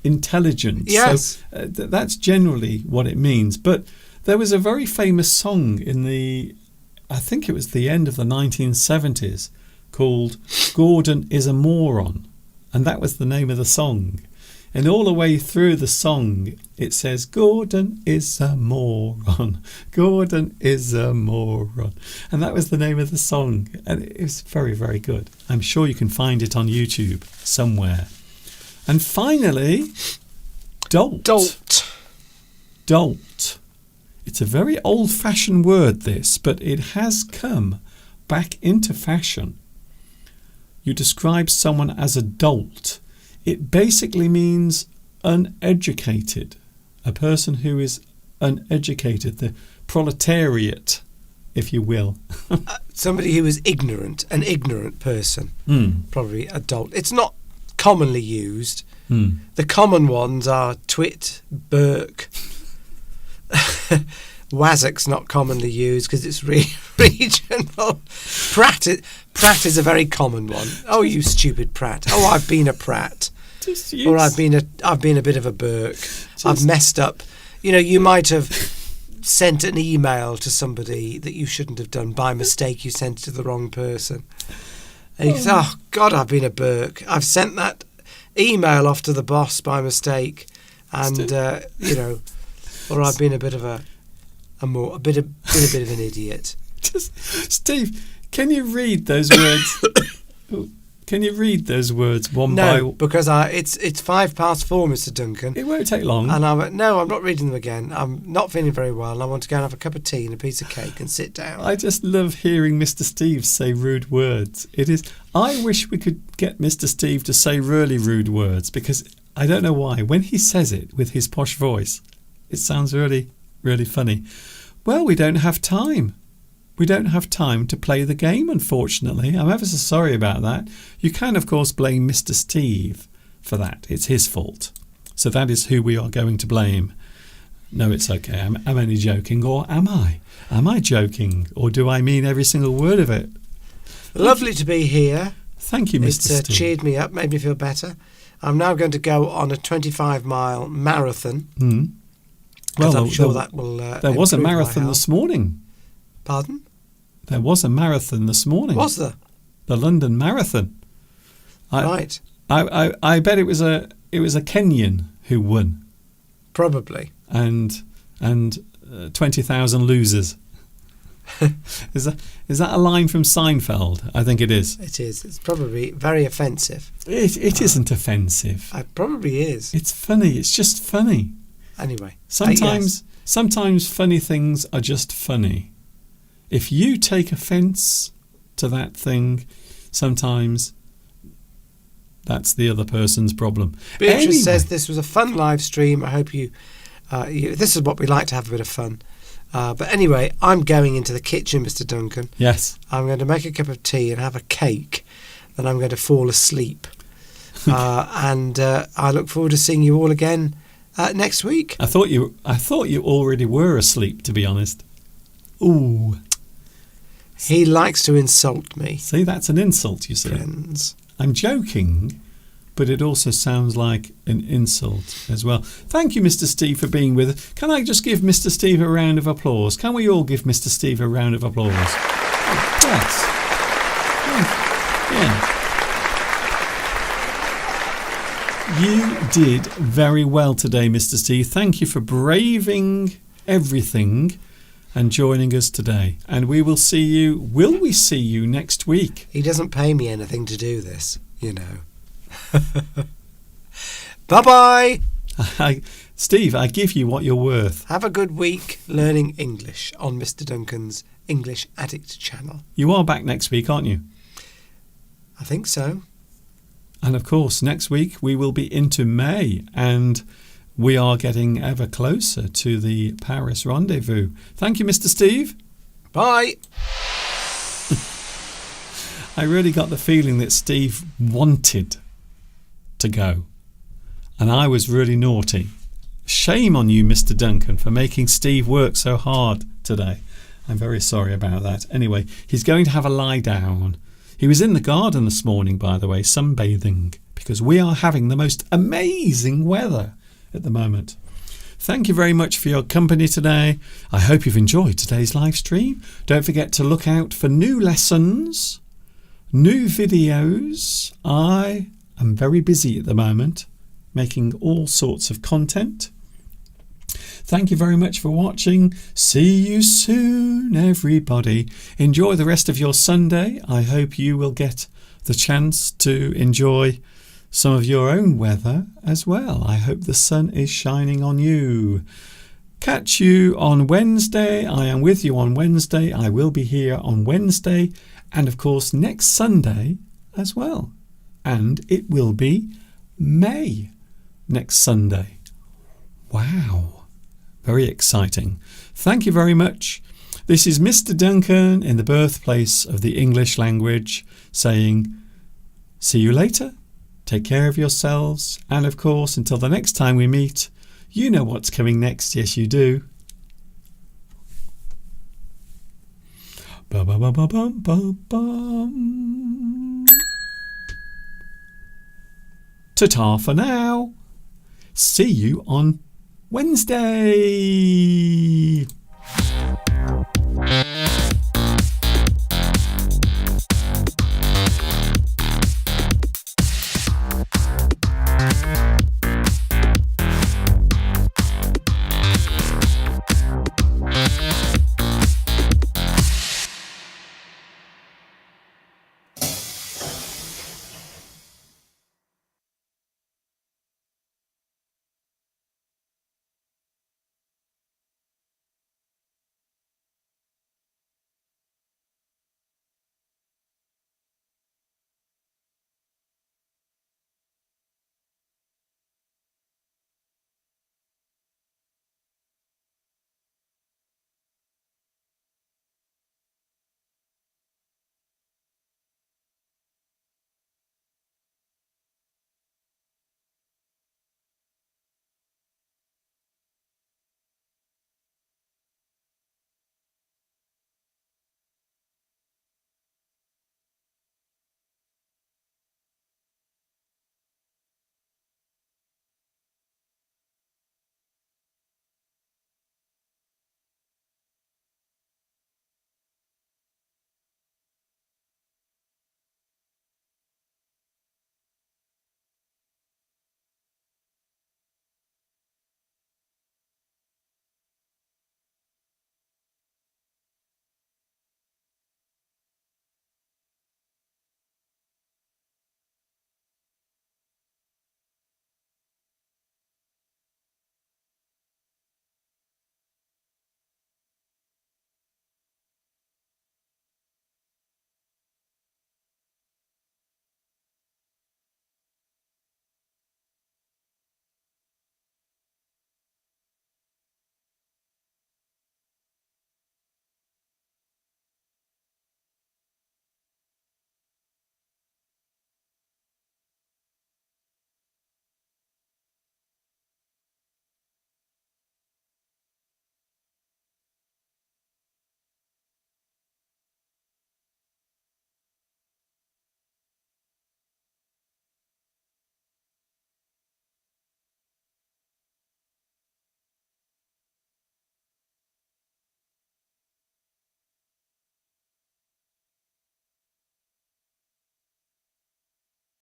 Speaker 1: intelligence.
Speaker 3: Yes.
Speaker 1: So that's generally what it means. But there was a very famous song I think it was the end of the 1970s, called Gordon is a Moron. And that was the name of the song. And all the way through the song, it says, Gordon is a moron. Gordon is a moron. And that was the name of the song. And it was very, very good. I'm sure you can find it on YouTube somewhere. And finally, dolt.
Speaker 3: Dolt.
Speaker 1: Dolt. It's a very old-fashioned word, this, but it has come back into fashion. You describe someone as a dolt. It basically means uneducated, a person who is uneducated, the proletariat, if you will.
Speaker 3: Somebody who is ignorant, an ignorant person,
Speaker 1: Mm.
Speaker 3: probably a dolt. It's not commonly used.
Speaker 1: Mm.
Speaker 3: The common ones are twit, Burke. Wazzock's not commonly used because it's regional. Prat is a very common one. Oh, you stupid prat. Oh, I've been a prat. Or I've been a bit of a Burke. I've messed up. You might have sent an email to somebody that you shouldn't have done by mistake. You sent it to the wrong person. And you say, oh God, I've been a Burke. I've sent that email off to the boss by mistake, and or I've been a bit of a bit of an idiot.
Speaker 1: Steve, can you read those words? Can you read those words one by
Speaker 3: No,
Speaker 1: one?
Speaker 3: because it's 4:05, Mr. Duncan.
Speaker 1: It won't take long.
Speaker 3: And I went, no, I'm not reading them again. I'm not feeling very well, and I want to go and have a cup of tea and a piece of cake and sit down.
Speaker 1: I just love hearing Mr. Steve say rude words. I wish we could get Mr. Steve to say really rude words, because I don't know why. When he says it with his posh voice, it sounds really, really funny. Well, we don't have time. We don't have time to play the game, unfortunately. I'm ever so sorry about that. You can, of course, blame Mr. Steve for that. It's his fault. So that is who we are going to blame. No, it's okay. I'm only joking. Or am I? Am I joking? Or do I mean every single word of it?
Speaker 3: Lovely to be here.
Speaker 1: Thank you, Mr.
Speaker 3: It's
Speaker 1: Steve.
Speaker 3: cheered me up, made me feel better. I'm now going to go on a 25-mile marathon.
Speaker 1: Mm.
Speaker 3: Because I'm sure that will
Speaker 1: there was a
Speaker 3: improve my
Speaker 1: marathon
Speaker 3: health.
Speaker 1: this morning.
Speaker 3: Pardon?
Speaker 1: There was a marathon this morning.
Speaker 3: Was there?
Speaker 1: The London Marathon.
Speaker 3: Right.
Speaker 1: I bet it was a Kenyan who won,
Speaker 3: Probably.
Speaker 1: and 20,000 losers. Is that a line from Seinfeld? I think it is.
Speaker 3: It is. It's probably very offensive.
Speaker 1: It isn't offensive.
Speaker 3: It probably is.
Speaker 1: It's funny. It's just funny.
Speaker 3: Anyway.
Speaker 1: Sometimes funny things are just funny. If you take offence to that thing, sometimes that's the other person's problem.
Speaker 3: Beatrice
Speaker 1: Anyway,
Speaker 3: says this was a fun live stream. I hope you this is what we like to have a bit of fun. But anyway, I'm going into the kitchen, Mr. Duncan.
Speaker 1: yes.
Speaker 3: I'm going to make a cup of tea and have a cake. Then I'm going to fall asleep. And I look forward to seeing you all again next week.
Speaker 1: I thought you already were asleep, to be honest. Ooh.
Speaker 3: He likes to insult me,
Speaker 1: See, that's an insult, you see.
Speaker 3: friends.
Speaker 1: I'm joking, but it also sounds like an insult as well. Thank you, Mr. Steve, for being with us. Can I just give Mr. Steve a round of applause? Can we all give Mr. Steve a round of applause? Yes. Yeah. You did very well today, Mr. Steve. Thank you for braving everything and joining us today. And we will see you. Will we see you next week?
Speaker 3: He doesn't pay me anything to do this, you know. Bye-bye.
Speaker 1: Steve, I give you what you're worth.
Speaker 3: Have a good week learning English on Mr. Duncan's English Addict channel.
Speaker 1: You are back next week, aren't you?
Speaker 3: I think so.
Speaker 1: And of course, next week we will be into May, and we are getting ever closer to the Paris rendezvous. Thank you, Mr. Steve.
Speaker 3: Bye.
Speaker 1: I really got the feeling that Steve wanted to go, and I was really naughty. Shame on you, Mr. Duncan, for making Steve work so hard today. I'm very sorry about that. Anyway, he's going to have a lie down. He was in the garden this morning, by the way, sunbathing, because we are having the most amazing weather at the moment. Thank you very much for your company today. I hope you've enjoyed today's live stream. Don't forget to look out for new lessons, new videos. I am very busy at the moment, making all sorts of content. Thank you very much for watching. See you soon, everybody. Enjoy the rest of your Sunday. I hope you will get the chance to enjoy some of your own weather as well. I hope the sun is shining on you. Catch you on Wednesday. I am with you on Wednesday. I will be here on Wednesday and of course next Sunday as well. And it will be May next Sunday. Wow, very exciting. Thank you very much. This is Mr. Duncan in the birthplace of the English language saying, see you later. Take care of yourselves, and of course, until the next time we meet, you know what's coming next. Yes, you do. Ba-ba-ba-ba-bum-ba-bum. Ta-ta for now. See you on Wednesday.